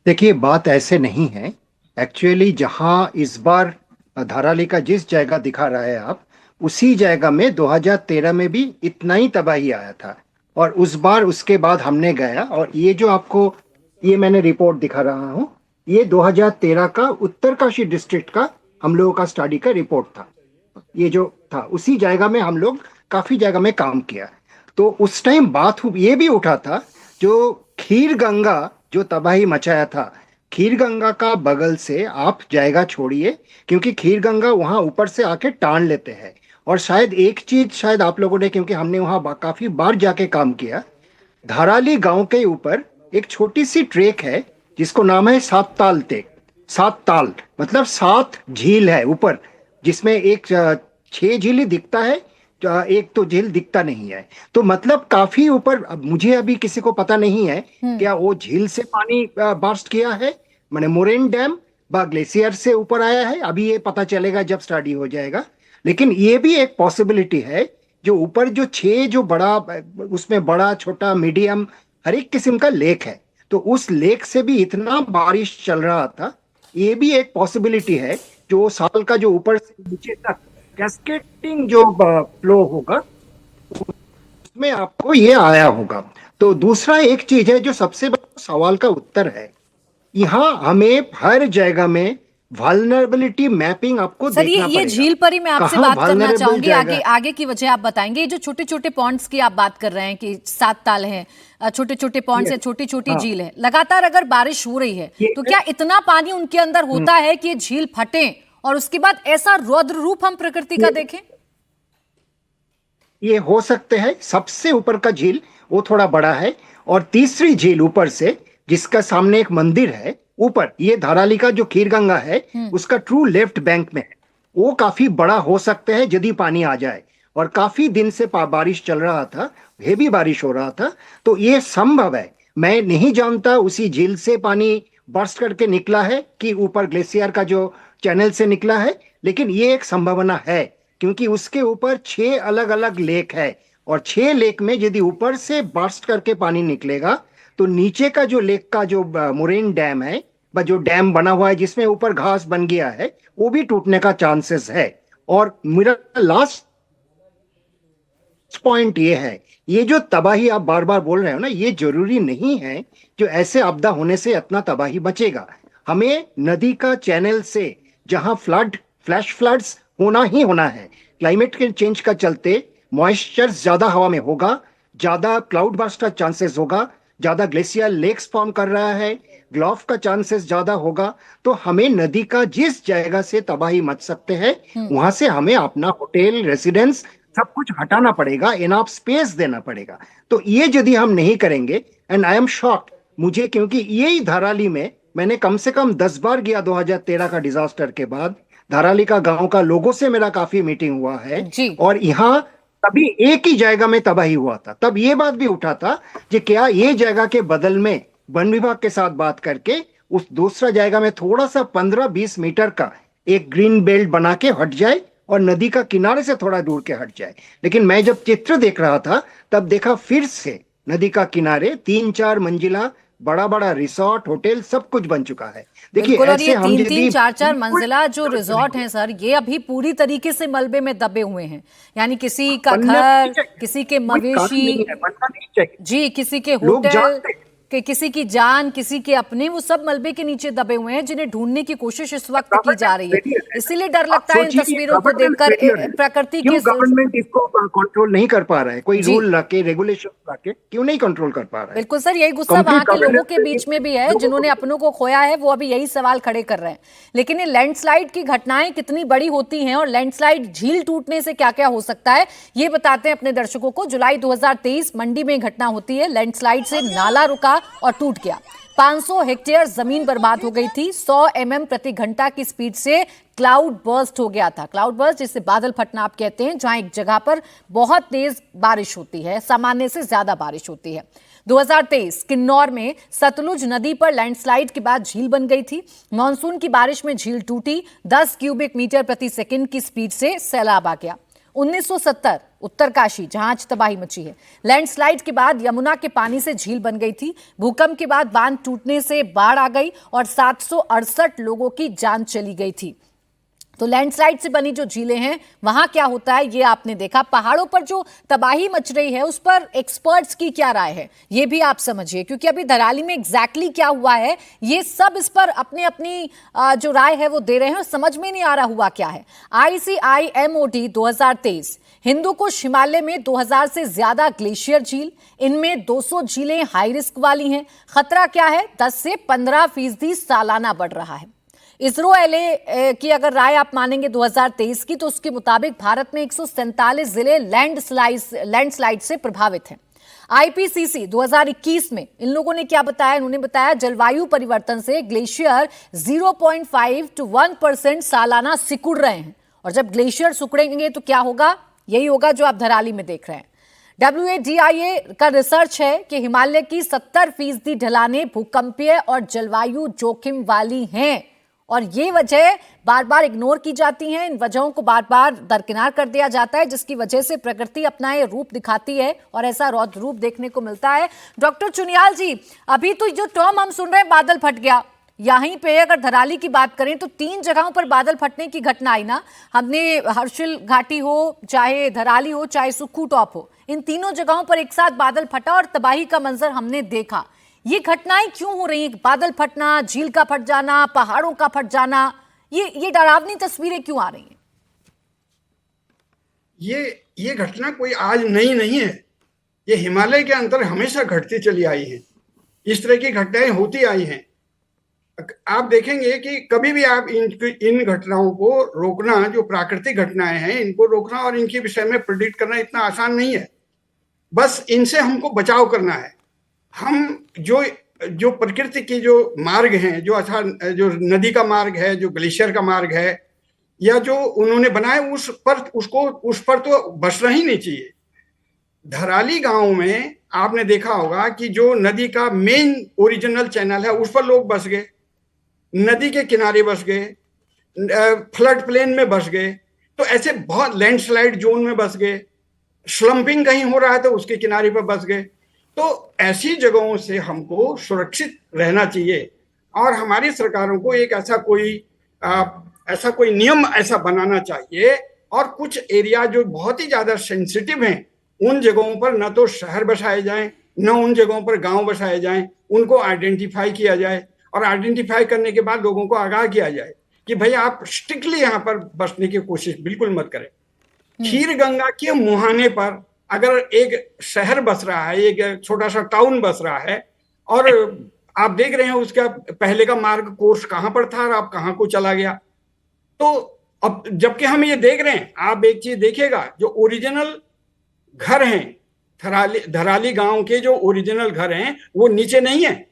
देखिए, बात ऐसे नहीं है। एक्चुअली जहां इस बार धाराली का जिस जगह दिखा रहा है आप, उसी जगह में 2013 में भी इतना ही तबाही आया था, और उस बार उसके बाद हमने गया, और ये जो आपको ये मैंने रिपोर्ट दिखा रहा हूँ, ये 2013 का उत्तरकाशी डिस्ट्रिक्ट का हम लोगों का स्टडी का रिपोर्ट था। ये जो था उसी जगह में हम लोग काफी जगह में काम किया। तो उस टाइम बात ये भी उठा था, जो खीर गंगा जो तबाही मचाया था, खीर गंगा का बगल से आप जाएगा छोड़िए, क्योंकि खीर गंगा वहां ऊपर से आके टान लेते हैं। और शायद एक चीज शायद आप लोगों ने, क्योंकि हमने वहां काफी बार जाके काम किया, धाराली गांव के ऊपर एक छोटी सी ट्रेक है जिसको नाम है 7 ताल टेक। 7 ताल मतलब 7 झील है ऊपर, जिसमें एक 6 झील दिखता है, एक तो झील दिखता नहीं है। तो मतलब काफी ऊपर, मुझे अभी किसी को पता नहीं है क्या वो झील से पानी बर्स्ट किया है, माने मोरेन डैम बा ग्लेशियर से ऊपर आया है, अभी ये पता चलेगा जब स्टडी हो जाएगा। लेकिन ये भी एक पॉसिबिलिटी है, जो ऊपर जो 6 जो बड़ा, उसमें बड़ा छोटा मीडियम हर एक किस्म का लेक है, तो उस लेक से भी इतना बारिश चल रहा था, ये भी एक पॉसिबिलिटी है। जो साल का जो ऊपर से नीचे तक कैस्केटिंग जो फ्लो होगा उसमें आपको ये आया होगा। तो दूसरा एक चीज है जो सबसे बड़ा सवाल का उत्तर है, यहाँ हमें हर जगह में वल्नरेबिलिटी मैपिंग आपको देखना पड़ेगा। ये झील पर ही मैं आपसे बात करना चाहूंगी, आगे की वजह आप बताएंगे। ये जो छोटे छोटे पॉन्ड्स की आप बात कर रहे हैं कि 7 ताल हैं, छोटे छोटे पॉन्ड्स है, छोटी छोटी झील है, लगातार अगर बारिश हो रही है तो क्या इतना पानी उनके अंदर होता है कि ये झील फटे और उसके बाद ऐसा रौद्र रूप हम प्रकृति का देखें? ये हो सकते हैं। सबसे ऊपर का झील वो थोड़ा बड़ा है, और तीसरी झील ऊपर से जिसका सामने एक मंदिर है ऊपर, ये धाराली का जो खीर गंगा है उसका ट्रू लेफ्ट बैंक में है, वो काफी बड़ा हो सकते हैं यदि पानी आ जाए। और काफी दिन से बारिश चल रहा था, हेवी बारिश हो रहा था, तो ये संभव है। मैं नहीं जानता उसी झील से पानी बर्स्ट करके निकला है कि ऊपर ग्लेशियर का जो चैनल से निकला है, लेकिन ये एक संभावना है, क्योंकि उसके ऊपर 6 अलग अलग लेक है, और 6 लेक में यदि ऊपर से बर्स्ट करके पानी निकलेगा तो नीचे का जो लेक का जो मोरेन डैम है जो डैम बना हुआ है जिसमें ऊपर घास बन गया है, वो भी टूटने का चांसेस है। और मेरा लास्ट पॉइंट ये है, ये जो तबाही आप बार बार बोल रहे हो ना, ये जरूरी नहीं है जो ऐसे आपदा होने से इतना तबाही बचेगा। हमें नदी का चैनल से जहां फ्लैश फ्लड्स होना ही होना है, क्लाइमेट के चेंज का चलते मॉइस्चर ज्यादा हवा में होगा, ज्यादा क्लाउड बर्स्ट का चांसेस होगा, ज्यादा ग्लेशियर लेक्स फॉर्म कर रहा है, ग्लोफ का चांसेस ज्यादा होगा। तो हमें नदी का जिस जगह से तबाही मच सकते हैं वहां से हमें अपना होटल, रेसिडेंस सब कुछ हटाना पड़ेगा, इनफ स्पेस देना पड़ेगा। तो ये यदि हम नहीं करेंगे, एंड आई एम शॉक्ड, मुझे क्योंकि यही धाराली में मैंने कम से कम 10 बार गया 2013 का डिजास्टर के बाद। धाराली का गांव का लोगों से मेरा काफी मीटिंग हुआ है और यहाँ तभी एक ही जगह में तबाही हुआ था। तब ये बात भी उठा था कि क्या ये जगह के बदल में वन विभाग के साथ बात करके उस दूसरा जगह में थोड़ा सा 15-20 मीटर का एक ग्रीन बेल्ट बना के हट जाए और नदी का किनारे से थोड़ा दूर के हट जाए। लेकिन मैं जब चित्र देख रहा था तब देखा फिर से नदी का किनारे 3-4 मंजिला बड़ा बड़ा रिसोर्ट, होटल सब कुछ बन चुका है। देखिए ऐसे ये 3-3, 4-4 मंजिला जो रिसोर्ट हैं सर, ये अभी पूरी तरीके से मलबे में दबे हुए हैं। यानी किसी का घर, किसी के मवेशी जी, किसी के होटल, कि किसी की जान, किसी के अपने, वो सब मलबे के नीचे दबे हुए हैं, जिन्हें ढूंढने की कोशिश इस वक्त की जा रही है। इसीलिए डर लगता है इन तस्वीरों को देखकर प्रकृति के। गवर्नमेंट इसको कंट्रोल नहीं कर पा रहा है, कोई रूल लाके, रेगुलेशन लाके क्यों नहीं कंट्रोल कर पा रहा है? बिल्कुल सर, यही गुस्सा वहां के लोगों के बीच में भी है, जिन्होंने अपनों को खोया है, वो अभी यही सवाल खड़े कर रहे हैं। लेकिन ये लैंडस्लाइड की घटनाएं कितनी बड़ी होती हैं और लैंडस्लाइड झील टूटने से क्या क्या हो सकता है, ये बताते हैं अपने दर्शकों को। जुलाई 2023 मंडी में घटना होती है, लैंडस्लाइड से नाला रुका और टूट गया। 500 हेक्टेयर जमीन बर्बाद हो गई थी। 100 mm प्रति घंटा की स्पीड से क्लाउड बर्स्ट हो गया था। क्लाउड बर्स्ट जिसे बादल फटना आप कहते हैं, जहां एक जगह पर बहुत तेज बारिश होती है, सामान्य से ज्यादा बारिश होती है। 2023 किन्नौर में सतलुज नदी पर लैंडस्लाइड के बाद झील बन गई थी। मानसून की बारिश में झील टूटी, 10 क्यूबिक मीटर प्रति सेकंड की स्पीड से सैलाब आ गया। 1970 उत्तरकाशी, जहां आज तबाही मची है, लैंडस्लाइड के बाद यमुना के पानी से झील बन गई थी। भूकंप के बाद बांध टूटने से बाढ़ आ गई और 768 लोगों की जान चली गई थी। तो लैंडस्लाइड से बनी जो झीलें हैं, वहां क्या होता है ये आपने देखा। पहाड़ों पर जो तबाही मच रही है उस पर एक्सपर्ट्स की क्या राय है, ये भी आप समझिए, क्योंकि अभी धराली में एग्जैक्टली क्या हुआ है, ये सब इस पर अपनी अपनी जो राय है वो दे रहे हैं और समझ में नहीं आ रहा हुआ क्या है। ICIMOD 2023, हिंदुकुश हिमालय में 2000 से ज्यादा ग्लेशियर झील, इनमें 200 झीलें हाई रिस्क वाली हैं। खतरा क्या है, 10 से 15% सालाना बढ़ रहा है। इसरो LA की अगर राय आप मानेंगे 2023 की, तो उसके मुताबिक भारत में 147 जिले लैंडस्लाइड से प्रभावित हैं। IPCC 2021 में इन लोगों ने क्या बताया, उन्होंने बताया जलवायु परिवर्तन से ग्लेशियर 0.5 to 1% सालाना सिकुड़ रहे हैं। और जब ग्लेशियर सिकुड़ेंगे तो क्या होगा, यही होगा जो आप धराली में देख रहे हैं। WADIA का रिसर्च है कि हिमालय की 70% ढलानें भूकंपीय और जलवायु जोखिम वाली हैं और ये वजह बार बार इग्नोर की जाती हैं। इन वजहों को बार बार दरकिनार कर दिया जाता है, जिसकी वजह से प्रकृति अपना ये रूप दिखाती है और ऐसा रौद्र रूप देखने को मिलता है। डॉक्टर चुनियाल जी, अभी तो जो टर्म हम सुन रहे हैं बादल फट गया, यहीं पे अगर धराली की बात करें तो 3 जगहों पर बादल फटने की घटना आई ना। हमने हर्षिल घाटी हो, चाहे धराली हो, चाहे सुक्खू टॉप हो, इन तीनों जगहों पर एक साथ बादल फटा और तबाही का मंजर हमने देखा। ये घटनाएं क्यों हो रही हैं, बादल फटना, झील का फट जाना, पहाड़ों का फट जाना, ये डरावनी तस्वीरें क्यों आ रही हैं? ये घटना कोई आज नई नहीं है, ये हिमालय के अंदर हमेशा घटती चली आई है। इस तरह की घटनाएं होती आई हैं। आप देखेंगे कि कभी भी आप इन घटनाओं को रोकना, जो प्राकृतिक घटनाएं हैं, इनको रोकना और इनके विषय में प्रेडिक्ट करना इतना आसान नहीं है। बस इनसे हमको बचाव करना है। हम जो प्रकृति की जो मार्ग हैं, जो नदी का मार्ग है, जो ग्लेशियर का मार्ग है, या जो उन्होंने बनाए, उस पर तो बसना ही नहीं चाहिए। धराली गांव में आपने देखा होगा कि जो नदी का मेन ओरिजिनल चैनल है उस पर लोग बस गए, नदी के किनारे बस गए, फ्लड प्लेन में बस गए, तो ऐसे बहुत लैंडस्लाइड जोन में बस गए, स्लम्पिंग कहीं हो रहा है तो उसके किनारे पर बस गए। तो ऐसी जगहों से हमको सुरक्षित रहना चाहिए। और हमारी सरकारों को एक ऐसा कोई नियम ऐसा बनाना चाहिए, और कुछ एरिया जो बहुत ही ज्यादा सेंसिटिव हैं उन जगहों पर न तो शहर बसाए जाएं, न उन जगहों पर गांव बसाए जाएं, उनको आइडेंटिफाई किया जाए, और आइडेंटिफाई करने के बाद लोगों को आगाह किया जाए कि भाई आप स्ट्रिक्टली यहाँ पर बसने की कोशिश बिल्कुल मत करें। खीर गंगा के मुहाने पर अगर एक शहर बस रहा है, एक छोटा सा टाउन बस रहा है, और आप देख रहे हैं उसका पहले का मार्ग कोर्स कहां पर था और आप कहां को चला गया, तो अब जबकि हम ये देख रहे हैं, आप एक चीज देखिएगा, जो ओरिजिनल घर हैं धराली गांव के, जो ओरिजिनल घर हैं वो नीचे नहीं है,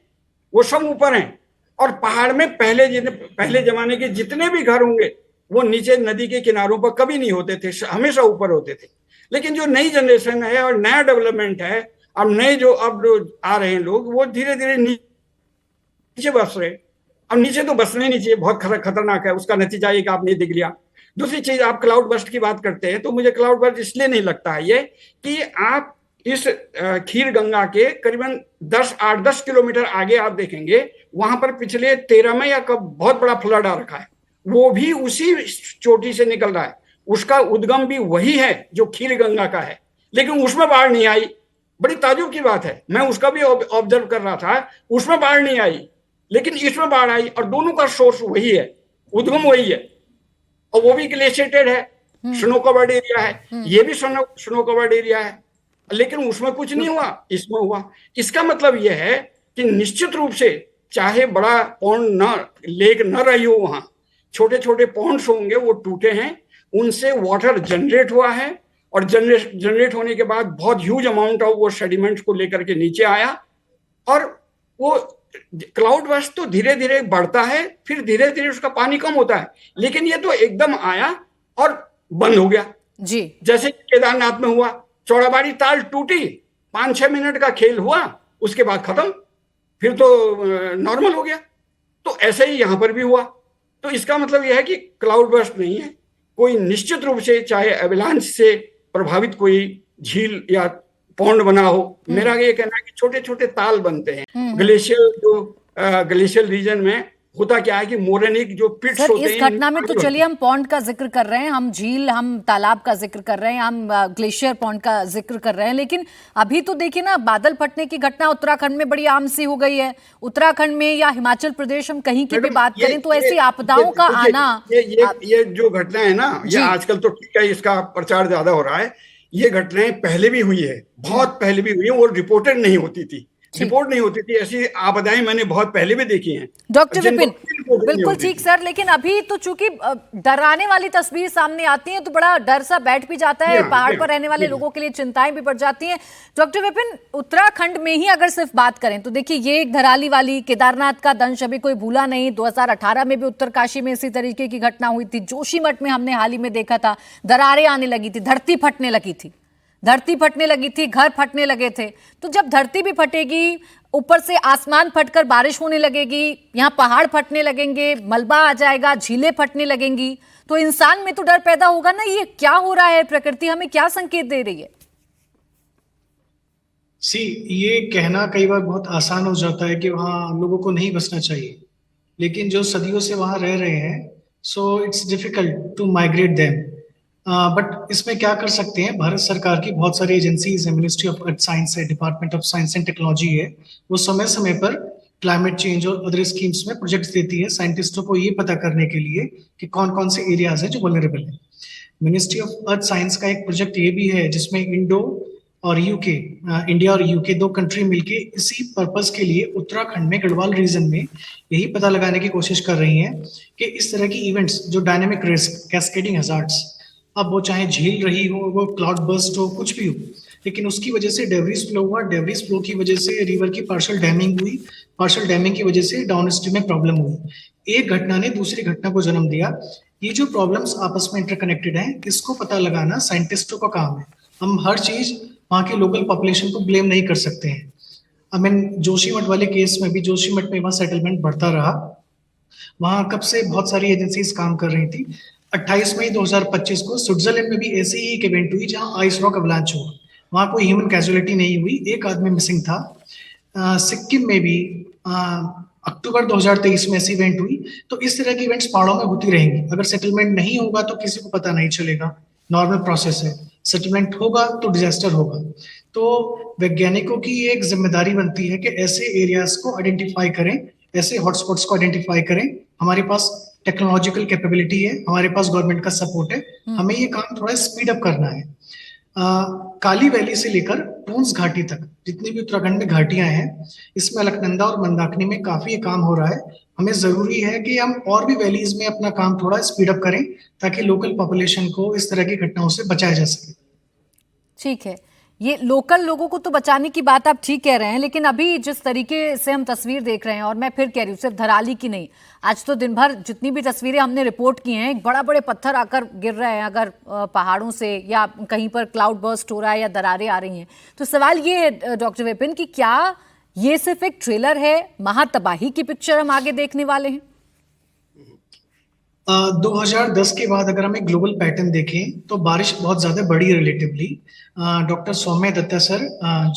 वो सब ऊपर हैं। और पहाड़ में पहले जमाने के जितने भी घर होंगे वो नीचे नदी के किनारों पर कभी नहीं होते थे, हमेशा ऊपर होते थे। लेकिन जो नई जनरेशन है और नया डेवलपमेंट है, अब नए जो अब आ रहे हैं लोग, वो धीरे धीरे नीचे बस रहे। अब नीचे तो बसने नहीं चाहिए, बहुत खतरनाक है, उसका नतीजा एक आपने दिख लिया। दूसरी चीज, आप क्लाउड बस्ट की बात करते हैं, तो मुझे क्लाउड बस्ट इसलिए नहीं लगता है ये कि आप इस खीर गंगा के करीबन 8-10 किलोमीटर आगे आप देखेंगे, वहां पर पिछले 13 में या कब बहुत बड़ा फ्लड आ रखा है, वो भी उसी चोटी से निकल रहा है, उसका उद्गम भी वही है जो खीर गंगा का है, लेकिन उसमें बाढ़ नहीं आई। बड़ी ताजुब की बात है, मैं उसका भी ऑब्जर्व कर रहा था, उसमें बाढ़ नहीं आई, लेकिन इसमें बाढ़ आई, और दोनों का सोर्स वही है, उद्गम वही है, और वो भी ग्लेशिएटेड है, स्नो कवर्ड एरिया है, ये भी स्नो कवर्ड एरिया है, लेकिन उसमें कुछ नहीं हुआ, इसमें हुआ। इसका मतलब यह है कि निश्चित रूप से चाहे बड़ा पॉन्ड लेक न रही हो, वहां छोटे छोटे पॉन्ड्स होंगे, वो टूटे हैं, उनसे वाटर जनरेट हुआ है, और जनरेट होने के बाद बहुत ह्यूज अमाउंट ऑफ वो सेडिमेंट्स को लेकर के नीचे आया, और वो क्लाउड बस्ट तो धीरे धीरे बढ़ता है, फिर धीरे धीरे उसका पानी कम होता है, लेकिन ये तो एकदम आया और बंद हो गया जी। जैसे केदारनाथ में हुआ, चौड़ाबाड़ी ताल टूटी, 5-6 मिनट का खेल हुआ, उसके बाद खत्म, फिर तो नॉर्मल हो गया। तो ऐसे ही यहां पर भी हुआ। तो इसका मतलब यह है कि क्लाउड बस्ट नहीं है, कोई निश्चित रूप से चाहे एवलांच से प्रभावित कोई झील या पौंड बना हो। मेरा ये कहना है कि छोटे छोटे ताल बनते हैं ग्लेशियल रीजन में। होता क्या है कि मोरेनिक जो पिट्स होते हैं, इस घटना में तो चलिए हम पॉन्ड का जिक्र कर रहे हैं, हम झील, हम तालाब का जिक्र कर रहे हैं, हम ग्लेशियर पॉन्ड का जिक्र कर रहे हैं, लेकिन अभी तो देखिए ना, बादल फटने की घटना उत्तराखंड में बड़ी आम सी हो गई है। उत्तराखंड में या हिमाचल प्रदेश, हम कहीं की भी बात करें तो ऐसी आपदाओं का आना, ये जो घटना है ना, ये आजकल तो ठीक है, इसका प्रचार ज्यादा हो रहा है। ये घटनाएं पहले भी हुई है, बहुत पहले भी हुई है, वो रिपोर्टेड नहीं होती थी, ऐसी आपदाएं मैंने बहुत पहले भी देखी हैं। डॉक्टर विपिन, बिल्कुल ठीक सर, लेकिन अभी तो चूंकि डराने वाली तस्वीर सामने आती है तो बड़ा डर सा बैठ भी जाता है, पहाड़ पर रहने वाले लोगों के लिए चिंताएं भी बढ़ जाती हैं। डॉक्टर विपिन, उत्तराखंड में ही अगर सिर्फ बात करें तो देखिए, ये एक धराली वाली, केदारनाथ का दंश अभी कोई भूला नहीं। 2018 में भी उत्तरकाशी में इसी तरीके की घटना हुई थी, जोशीमठ में हमने हाल ही में देखा था, दरारें आने लगी थी, धरती फटने लगी थी, घर फटने लगे थे। तो जब धरती भी फटेगी, ऊपर से आसमान फटकर बारिश होने लगेगी, यहाँ पहाड़ फटने लगेंगे, मलबा आ जाएगा, झीलें फटने लगेंगी, तो इंसान में तो डर पैदा होगा ना। ये क्या हो रहा है, प्रकृति हमें क्या संकेत दे रही है? ये कहना कई बार बहुत आसान हो जाता है कि वहाँ लोगों को नहीं बसना चाहिए, लेकिन जो सदियों से वहाँ रह रहे हैं, so it's difficult to migrate them. But इसमें क्या कर सकते हैं, भारत सरकार की बहुत सारी एजेंसीज है, मिनिस्ट्री ऑफ अर्थ साइंस है, department of science and technology है, वो समय समय पर क्लाइमेट चेंज और अदर स्कीम्स में प्रोजेक्ट्स देती है साइंटिस्टों को ये पता करने के लिए कि कौन कौन से एरियाज हैं जो वल्नरेबल है। मिनिस्ट्री ऑफ अर्थ साइंस का एक प्रोजेक्ट ये भी है जिसमें इंडिया और यूके 2 कंट्री मिलके इसी पर्पस के लिए उत्तराखंड में गढ़वाल रीजन में यही पता लगाने की कोशिश कर रही हैं कि इस तरह की इवेंट्स, जो डायनेमिक रिस्क, कैस्केडिंग हजार्ड्स, अब वो चाहे झील रही हो, वो क्लाउड बर्स्ट हो, कुछ भी हो, लेकिन उसकी वजह से डेब्रिस फ्लो हुआ, डेब्रिस फ्लो की वजह से रिवर की पार्शियल डैमिंग हुई, पार्शियल डैमिंग की वजह से डाउन स्ट्रीम में प्रॉब्लम हुई। एक घटना ने दूसरी घटना को जन्म दिया। ये जो प्रॉब्लम्स आपस में इंटरकनेक्टेड हैं, इसको पता लगाना साइंटिस्टों का काम है। हम हर चीज वहाँ की लोकल पॉपुलेशन को ब्लेम नहीं कर सकते हैं। जोशीमठ वाले केस में भी, जोशीमठ में वहाँ सेटलमेंट बढ़ता रहा, वहाँ कब से बहुत सारी एजेंसीज काम कर रही थी। 28 मई 2025 को स्विट्जरलैंड में भी ऐसी ही एक इवेंट हुई जहां आइस रॉक अवलांच हुआ, वहां कोई ह्यूमन कैजुअलिटी नहीं हुई, एक आदमी मिसिंग था। सिक्किम में भी अक्टूबर 2023 में ऐसी इवेंट हुई। तो इस तरह की इवेंट्स पहाड़ों में होती रहेंगी। अगर सेटलमेंट नहीं होगा तो किसी को पता नहीं चलेगा, नॉर्मल प्रोसेस है। सेटलमेंट होगा तो डिजास्टर होगा। तो वैज्ञानिकों की एक जिम्मेदारी बनती है कि ऐसे एरियाज को आइडेंटिफाई करें, ऐसे हॉटस्पॉट्स को आइडेंटिफाई करें। हमारे पास टेक्नोलॉजिकल कैपेबिलिटी है, हमारे पास गवर्नमेंट का सपोर्ट है, हमें ये काम थोड़ा स्पीड अप करना है। काली वैली से लेकर टूंस घाटी तक जितनी भी उत्तराखंड में घाटियां हैं, इसमें अलकनंदा और मंदाकिनी में काफी काम हो रहा है। हमें जरूरी है कि हम और भी वैलीज में अपना काम थोड़ा स्पीड अप करें ताकि लोकल पॉपुलेशन को इस तरह की घटनाओं से बचाया जा सके। ठीक है, ये लोकल लोगों को तो बचाने की बात आप ठीक कह रहे हैं, लेकिन अभी जिस तरीके से हम तस्वीर देख रहे हैं, और मैं फिर कह रही हूँ सिर्फ धराली की नहीं, आज तो दिन भर जितनी भी तस्वीरें हमने रिपोर्ट की हैं, बड़ा बड़े पत्थर आकर गिर रहे हैं अगर पहाड़ों से, या कहीं पर क्लाउड बर्स्ट हो रहा है या दरारें आ रही हैं। तो सवाल ये है डॉक्टर विपिन कि क्या ये सिर्फ एक ट्रेलर है, महातबाही की पिक्चर हम आगे देखने वाले हैं? 2010 के बाद अगर हम एक ग्लोबल पैटर्न देखें तो बारिश बहुत ज्यादा बढ़ी है रिलेटिवली। डॉक्टर सौम्य दत्ता सर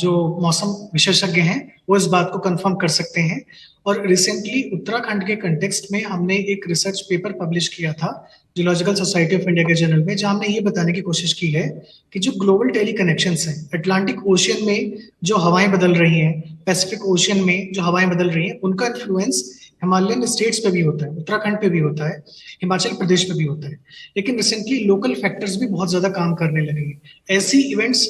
जो मौसम विशेषज्ञ हैं वो इस बात को कंफर्म कर सकते हैं। और रिसेंटली उत्तराखंड के कंटेक्स्ट में हमने एक रिसर्च पेपर पब्लिश किया था जियोलॉजिकल सोसाइटी ऑफ इंडिया के जर्नल में, जहां हमने ये बताने की कोशिश की है कि जो ग्लोबल टेली कनेक्शंस हैं, अटलांटिक ओशियन में जो हवाएं बदल रही हैं, पैसिफिक ओशियन में जो हवाएं बदल रही हैं, उनका इन्फ्लुएंस हिमालयन स्टेट्स पे भी होता है, उत्तराखंड पे भी होता है, हिमाचल प्रदेश पे भी होता है। लेकिन रिसेंटली लोकल फैक्टर्स भी बहुत ज्यादा काम करने लगेंगे। ऐसी इवेंट्स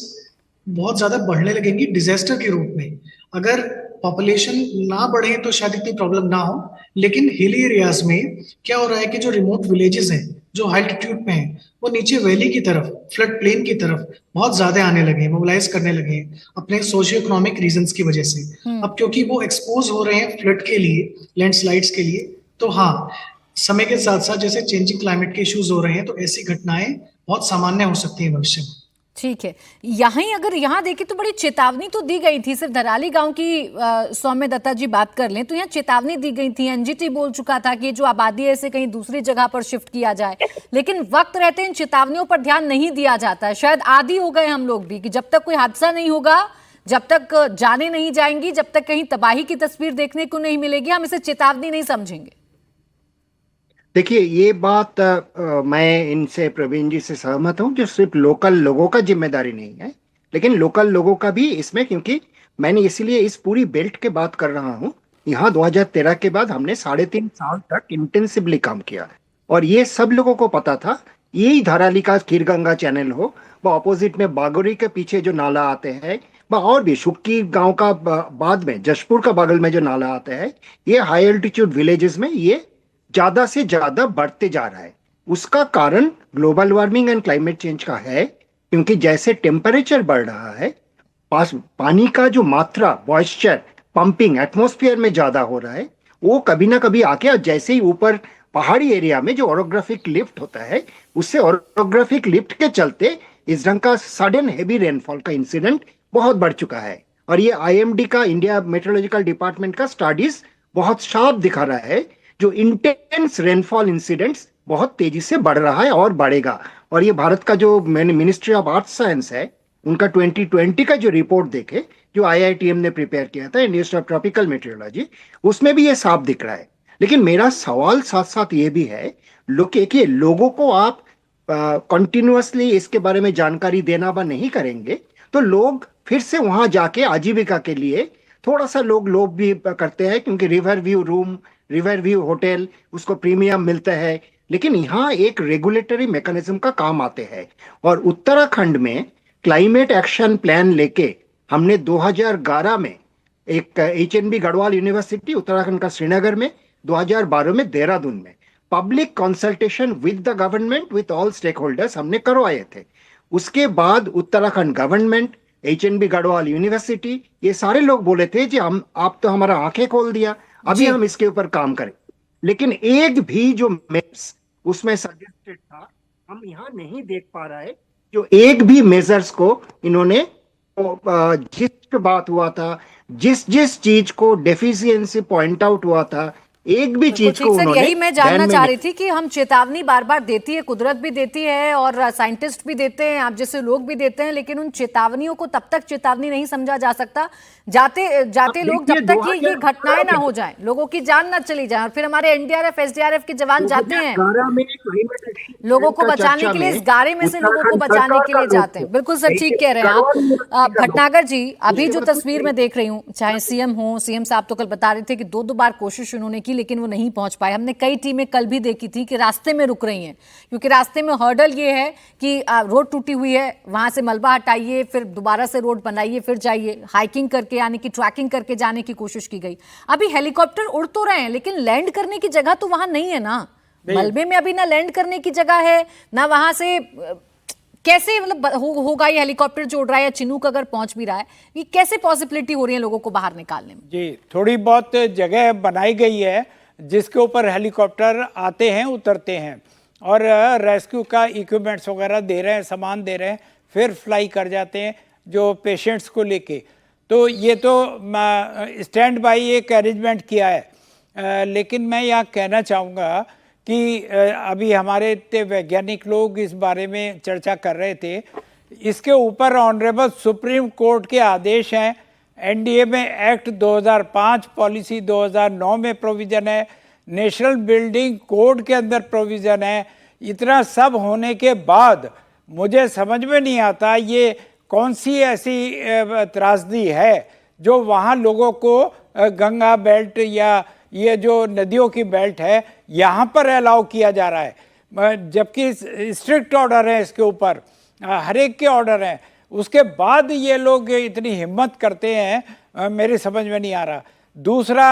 बहुत ज्यादा बढ़ने लगेंगी डिजास्टर के रूप में। अगर पॉपुलेशन ना बढ़े तो शायद इतनी प्रॉब्लम ना हो, लेकिन हिली एरियाज में क्या हो रहा है कि जो रिमोट विलेजेस हैं, जो हाई एल्टीट्यूड पे हैं, वो नीचे वैली की तरफ, फ्लड प्लेन की तरफ बहुत ज्यादा आने लगे हैं, मोबिलाइज करने लगे हैं अपने सोशियो इकोनॉमिक रीजंस की वजह से। अब क्योंकि वो एक्सपोज हो रहे हैं फ्लड के लिए, लैंडस्लाइड्स के लिए, तो हाँ, समय के साथ साथ जैसे चेंजिंग क्लाइमेट के इश्यूज हो रहे हैं, तो ऐसी घटनाएं बहुत सामान्य हो सकती है भविष्य में। ठीक है, अगर यहाँ देखें तो बड़ी चेतावनी तो दी गई थी। सिर्फ धराली गांव की सौम्य दत्ता जी बात कर लें तो यहाँ चेतावनी दी गई थी, एनजीटी बोल चुका था कि जो आबादी है इसे कहीं दूसरी जगह पर शिफ्ट किया जाए, लेकिन वक्त रहते इन चेतावनियों पर ध्यान नहीं दिया जाता है। शायद आदी हो गए हम लोग भी कि जब तक कोई हादसा नहीं होगा, जब तक जाने नहीं जाएंगी, जब तक कहीं तबाही की तस्वीर देखने को नहीं मिलेगी, हम इसे चेतावनी नहीं समझेंगे। देखिए, ये बात मैं इनसे, प्रवीण जी से सहमत हूँ। जो सिर्फ लोकल लोगों का जिम्मेदारी नहीं है, लेकिन लोकल लोगों का भी इसमें, क्योंकि मैंने इसीलिए इस पूरी बेल्ट के बात कर रहा हूँ। यहाँ 2013 के बाद हमने 3.5 साल तक इंटेंसिवली काम किया और ये सब लोगों को पता था। यही धराली का खीरगंगा चैनल हो, व अपोजिट में बागोरी के पीछे जो नाला आते हैं, व और भी शुक्की गांव का बाद में जशपुर का बगल में जो नाला आता है, ये हाई एल्टीट्यूड विलेजेस में ये ज्यादा से ज्यादा बढ़ते जा रहा है। उसका कारण global warming and climate change का है, क्योंकि जैसे टेम्परेचर बढ़ रहा है, पानी का जो मात्रा, मॉइस्चर पंपिंग एटमॉस्फेयर में ज्यादा हो रहा है, वो कभी ना कभी आके, जैसे ही ऊपर पहाड़ी एरिया में जो ओरोग्राफिक लिफ्ट होता है, उससे ओरोग्राफिक लिफ्ट के चलते इस ढंग का सडन हेवी रेनफॉल का इंसिडेंट बहुत बढ़ चुका है। और ये IMD का, इंडिया मेट्रोलॉजिकल डिपार्टमेंट का स्टडीज बहुत साफ दिखा रहा है, जो इंटेंस रेनफॉल इंसिडेंट्स बहुत तेजी से बढ़ रहा है और बढ़ेगा। और ये भारत का जो मिनिस्ट्री ऑफ आर्थ साइंस है, उनका 2020 का जो रिपोर्ट देखे, जो IITM ने प्रिपेयर किया था, Indian institute of tropical metrology, उसमें भी ये साफ दिख रहा है। लेकिन मेरा सवाल साथ साथ ये भी है कि लोगों को आप कंटिन्यूअसली इसके बारे में जानकारी देना व नहीं करेंगे, तो लोग फिर से वहां जाके आजीविका के लिए थोड़ा सा लोग भी करते हैं, क्योंकि river view room, river view hotel, उसको प्रीमियम मिलता है। लेकिन यहाँ एक रेगुलेटरी मैकेनिज्म का काम आते हैं। और उत्तराखंड में क्लाइमेट एक्शन प्लान लेके हमने 2011 में एक HNB गढ़वाल यूनिवर्सिटी, उत्तराखंड का श्रीनगर में, 2012 में देहरादून में public consultation with the government, with all stakeholders हमने करवाए थे। उसके बाद Uttarakhand government, HNB Garhwal university, ये सारे लोग बोले थे कि आप तो हमारा आंखें खोल दिया, अभी हम इसके ऊपर काम करें। लेकिन एक भी जो मेजर्स उसमें सजेस्टेड था, हम यहाँ नहीं देख पा रहा है। जो एक भी मेजर्स को इन्होंने, जिस बात हुआ था, जिस चीज को डेफिशिएंसी पॉइंट आउट हुआ था, एक भी चीज को ठीक सर, उन्होंने यही मैं जानना ध्यान में चाह रही थी कि हम चेतावनी बार बार देती है, कुदरत भी देती है और साइंटिस्ट भी देते हैं, आप जैसे लोग भी देते हैं, लेकिन उन चेतावनियों को तब तक चेतावनी नहीं समझा जा सकता जाते जाते लोग जब तक कि ये घटनाएं ना हो जाएं, लोगों की जान ना चली जाए। और फिर हमारे एनडीआरएफ एसडीआरएफ के जवान जाते हैं लोगों को बचाने के लिए, इस गारे में से लोगों को बचाने के लिए जाते हैं। बिल्कुल सर, ठीक कह रहे हैं आप भटनागर जी। अभी जो तस्वीर मैं देख रही हूँ, चाहे सीएम हो, सीएम साहब तो कल बता रहे थे कि दो बार कोशिश उन्होंने की लेकिन वो नहीं पहुंच पाए। हमने कई टीमें कल भी देखी थी कि रास्ते में रुक रही हैं, क्योंकि रास्ते में हर्डल ये है कि रोड टूटी हुई है, वहां से मलबा हटाइए, फिर दोबारा से रोड बनाइए, फिर जाइए। हाइकिंग करके यानी कि ट्रैकिंग करके जाने की कोशिश की गई। अभी हेलीकॉप्टर उड़ तो रहे हैं लेकिन लैंड करने की जगह तो वहां नहीं है ना। मलबे में अभी ना लैंड करने की जगह है ना वहां से कैसे मतलब होगा ये हेलीकॉप्टर जो उड़ रहा है या चिनूक अगर पहुंच भी रहा है, ये कैसे पॉसिबिलिटी हो रही है लोगों को बाहर निकालने में? जी, थोड़ी बहुत जगह बनाई गई है जिसके ऊपर हेलीकॉप्टर आते हैं, उतरते हैं और रेस्क्यू का इक्विपमेंट्स वगैरह दे रहे हैं, सामान दे रहे हैं, फिर फ्लाई कर जाते हैं जो पेशेंट्स को लेके। तो ये तो स्टैंड बाई एक अरेंजमेंट किया है। लेकिन मैं यहाँ कहना चाहूँगा कि अभी हमारे इतने वैज्ञानिक लोग इस बारे में चर्चा कर रहे थे, इसके ऊपर ऑनरेबल सुप्रीम कोर्ट के आदेश हैं। एनडीए में एक्ट 2005, पॉलिसी 2009 में प्रोविज़न है, नेशनल बिल्डिंग कोड के अंदर प्रोविज़न है। इतना सब होने के बाद मुझे समझ में नहीं आता ये कौन सी ऐसी त्रासदी है जो वहाँ लोगों को गंगा बेल्ट या ये जो नदियों की बेल्ट है यहाँ पर अलाउ किया जा रहा है, जबकि स्ट्रिक्ट ऑर्डर है इसके ऊपर, हर एक के ऑर्डर हैं। उसके बाद ये लोग इतनी हिम्मत करते हैं, मेरे समझ में नहीं आ रहा। दूसरा,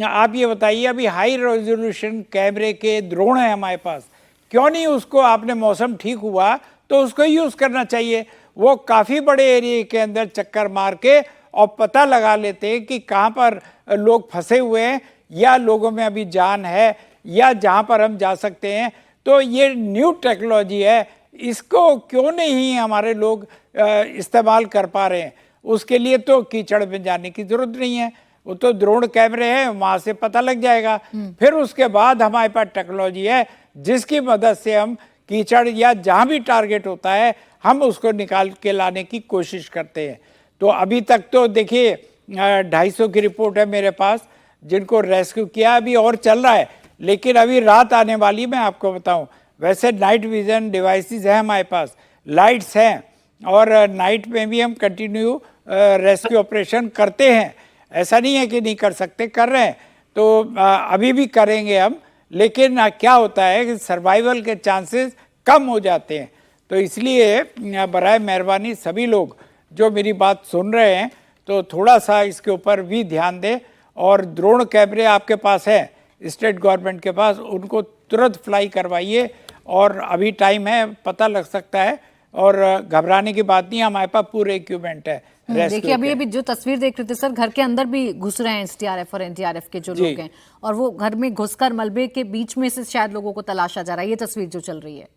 आप ये बताइए, अभी हाई रेजोल्यूशन कैमरे के ड्रोन हैं हमारे पास, क्यों नहीं उसको, आपने मौसम ठीक हुआ तो उसको यूज़ करना चाहिए। वो काफ़ी बड़े एरिया के अंदर चक्कर मार के और पता लगा लेते हैं कि कहाँ पर लोग फंसे हुए हैं या लोगों में अभी जान है या जहाँ पर हम जा सकते हैं। तो ये न्यू टेक्नोलॉजी है, इसको क्यों नहीं हमारे लोग इस्तेमाल कर पा रहे हैं? उसके लिए तो कीचड़ में जाने की ज़रूरत नहीं है, वो तो ड्रोन कैमरे हैं, वहाँ से पता लग जाएगा। फिर उसके बाद हमारे पास टेक्नोलॉजी है जिसकी मदद से हम कीचड़ या जहाँ भी टारगेट होता है हम उसको निकाल के लाने की कोशिश करते हैं। तो अभी तक तो देखिए 250 की रिपोर्ट है मेरे पास जिनको रेस्क्यू किया, अभी और चल रहा है, लेकिन अभी रात आने वाली, मैं आपको बताऊं। वैसे नाइट विजन डिवाइसेस हैं हमारे पास, लाइट्स हैं और नाइट में भी हम कंटिन्यू रेस्क्यू ऑपरेशन करते हैं। ऐसा नहीं है कि नहीं कर सकते, कर रहे हैं, तो अभी भी करेंगे हम। लेकिन क्या होता है कि सर्वाइवल के चांसेस कम हो जाते हैं। तो इसलिए बराए मेहरबानी सभी लोग जो मेरी बात सुन रहे हैं तो थोड़ा सा इसके ऊपर भी ध्यान दें। और ड्रोन कैमरे आपके पास है स्टेट गवर्नमेंट के पास, उनको तुरंत फ्लाई करवाइए और अभी टाइम है, पता लग सकता है और घबराने की बात नहीं, हमारे पास पूरे इक्विपमेंट है। देखिए अभी जो तस्वीर देख रहे थे सर, घर के अंदर भी घुस रहे हैं एसडीआरएफ और एनडीआरएफ के जो लोग हैं और वो घर में घुसकर मलबे के बीच में से शायद लोगों को तलाशा जा रहा है, ये तस्वीर जो चल रही है।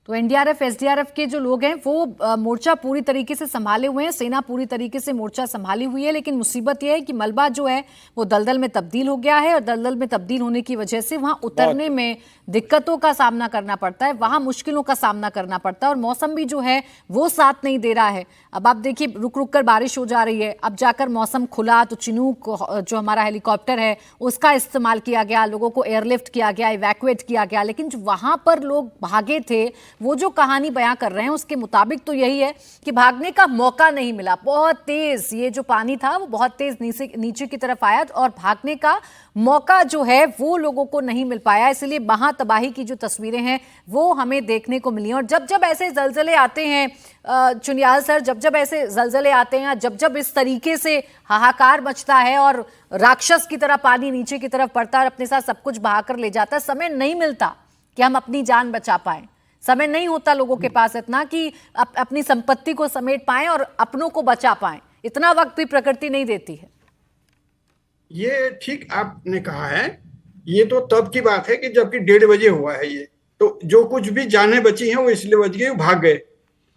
तो एनडीआरएफ एसडीआरएफ के जो लोग हैं वो मोर्चा पूरी तरीके से संभाले हुए हैं, सेना पूरी तरीके से मोर्चा संभाली हुई है, लेकिन मुसीबत यह है कि मलबा जो है वो दलदल में तब्दील हो गया है और दलदल में तब्दील होने की वजह से वहां उतरने में दिक्कतों का सामना करना पड़ता है, वहां मुश्किलों का सामना करना पड़ता है और मौसम भी जो है वो साथ नहीं दे रहा है। अब आप देखिए रुक रुक कर बारिश हो जा रही है, अब जाकर मौसम खुला तो चिनूक जो हमारा हेलीकॉप्टर है उसका इस्तेमाल किया गया, लोगों को एयरलिफ्ट किया गया, इवैक्यूएट किया गया, लेकिन जो वहां पर लोग भागे थे वो जो कहानी बयां कर रहे हैं उसके मुताबिक तो यही है कि भागने का मौका नहीं मिला। बहुत तेज ये जो पानी था वो बहुत तेज नीचे की तरफ आया और भागने का मौका जो है वो लोगों को नहीं मिल पाया, इसलिए वहां तबाही की जो तस्वीरें हैं वो हमें देखने को मिली। और जब जब ऐसे जलजले आते हैं चुनियाल सर, जब जब ऐसे जलजले आते हैं, जब जब इस तरीके से हाहाकार मचता है और राक्षस की तरह पानी नीचे की तरफ पड़ता है और अपने साथ सब कुछ बहाकर ले जाता है, समय नहीं मिलता कि हम अपनी जान बचा पाए, समय नहीं होता लोगों के पास इतना कि अपनी संपत्ति को समेट पाएं और अपनों को बचा पाएं, इतना वक्त भी प्रकृति नहीं देती है। ये ठीक आपने कहा है, ये तो तब की बात है कि जबकि 1:30 बजे हुआ है ये, तो जो कुछ भी जानें बची हैं वो इसलिए बच गई, भाग गए।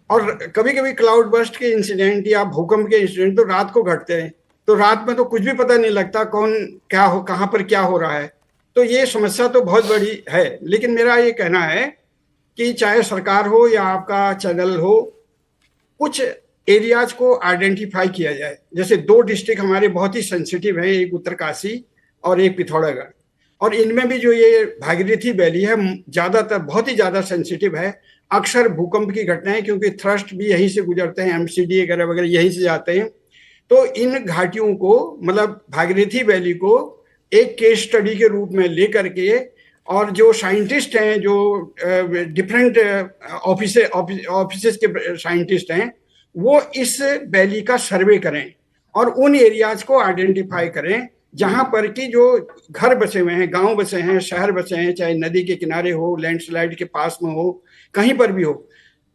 और कभी कभी क्लाउड बर्स्ट के इंसिडेंट या भूकंप के इंसिडेंट तो रात को घटते हैं, तो रात में तो कुछ भी पता नहीं लगता कौन क्या हो, कहाँ पर क्या हो रहा है। तो ये समस्या तो बहुत बड़ी है। लेकिन मेरा ये कहना है कि चाहे सरकार हो या आपका चैनल हो, कुछ एरियाज को आइडेंटिफाई किया जाए। जैसे 2 डिस्ट्रिक्ट हमारे बहुत ही सेंसिटिव है, एक उत्तरकाशी और एक पिथौरागढ़, और इनमें भी जो ये भागीरथी वैली है ज्यादातर बहुत ही ज्यादा सेंसिटिव है। अक्सर भूकंप की घटनाएं, क्योंकि थ्रस्ट भी यहीं से गुजरते हैं, एमसीडी वगैरह वगैरह यहीं से जाते हैं। तो इन घाटियों को, मतलब भागीरथी वैली को एक केस स्टडी के रूप में लेकर के, और जो साइंटिस्ट हैं, जो डिफरेंट ऑफिसेस के साइंटिस्ट हैं, वो इस वैली का सर्वे करें और उन एरियाज को आइडेंटिफाई करें जहां पर कि जो घर बसे हुए हैं, गांव बसे हैं, शहर बसे हैं, चाहे नदी के किनारे हो, लैंडस्लाइड के पास में हो, कहीं पर भी हो,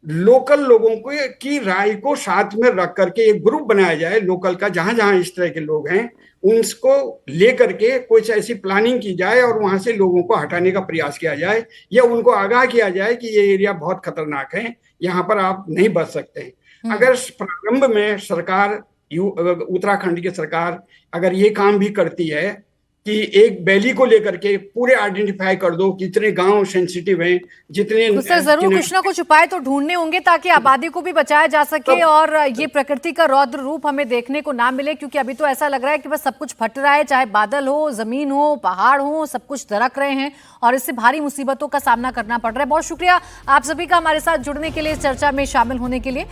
लोकल लोगों को की राय को साथ में रख करके एक ग्रुप बनाया जाए लोकल का, जहां जहां इस तरह के लोग हैं उनको लेकर के कुछ ऐसी प्लानिंग की जाए और वहां से लोगों को हटाने का प्रयास किया जाए, या उनको आगाह किया जाए कि ये एरिया बहुत खतरनाक है, यहाँ पर आप नहीं बच सकते। अगर प्रारंभ में सरकार, उत्तराखंड की सरकार अगर ये काम भी करती है कि एक वैली को लेकर के पूरे आइडेंटिफाई कर दो कितने गांव सेंसिटिव हैं, जितने, तो सर जरूर कुछ ना कुछ उपाय तो ढूंढने होंगे ताकि आबादी को भी बचाया जा सके और ये प्रकृति का रौद्र रूप हमें देखने को ना मिले, क्योंकि अभी तो ऐसा लग रहा है कि बस सब कुछ फट रहा है, चाहे बादल हो, जमीन हो, पहाड़ हो, सब कुछ दरक रहे हैं और इससे भारी मुसीबतों का सामना करना पड़ रहा है। बहुत शुक्रिया आप सभी का हमारे साथ जुड़ने के लिए, चर्चा में शामिल होने के लिए।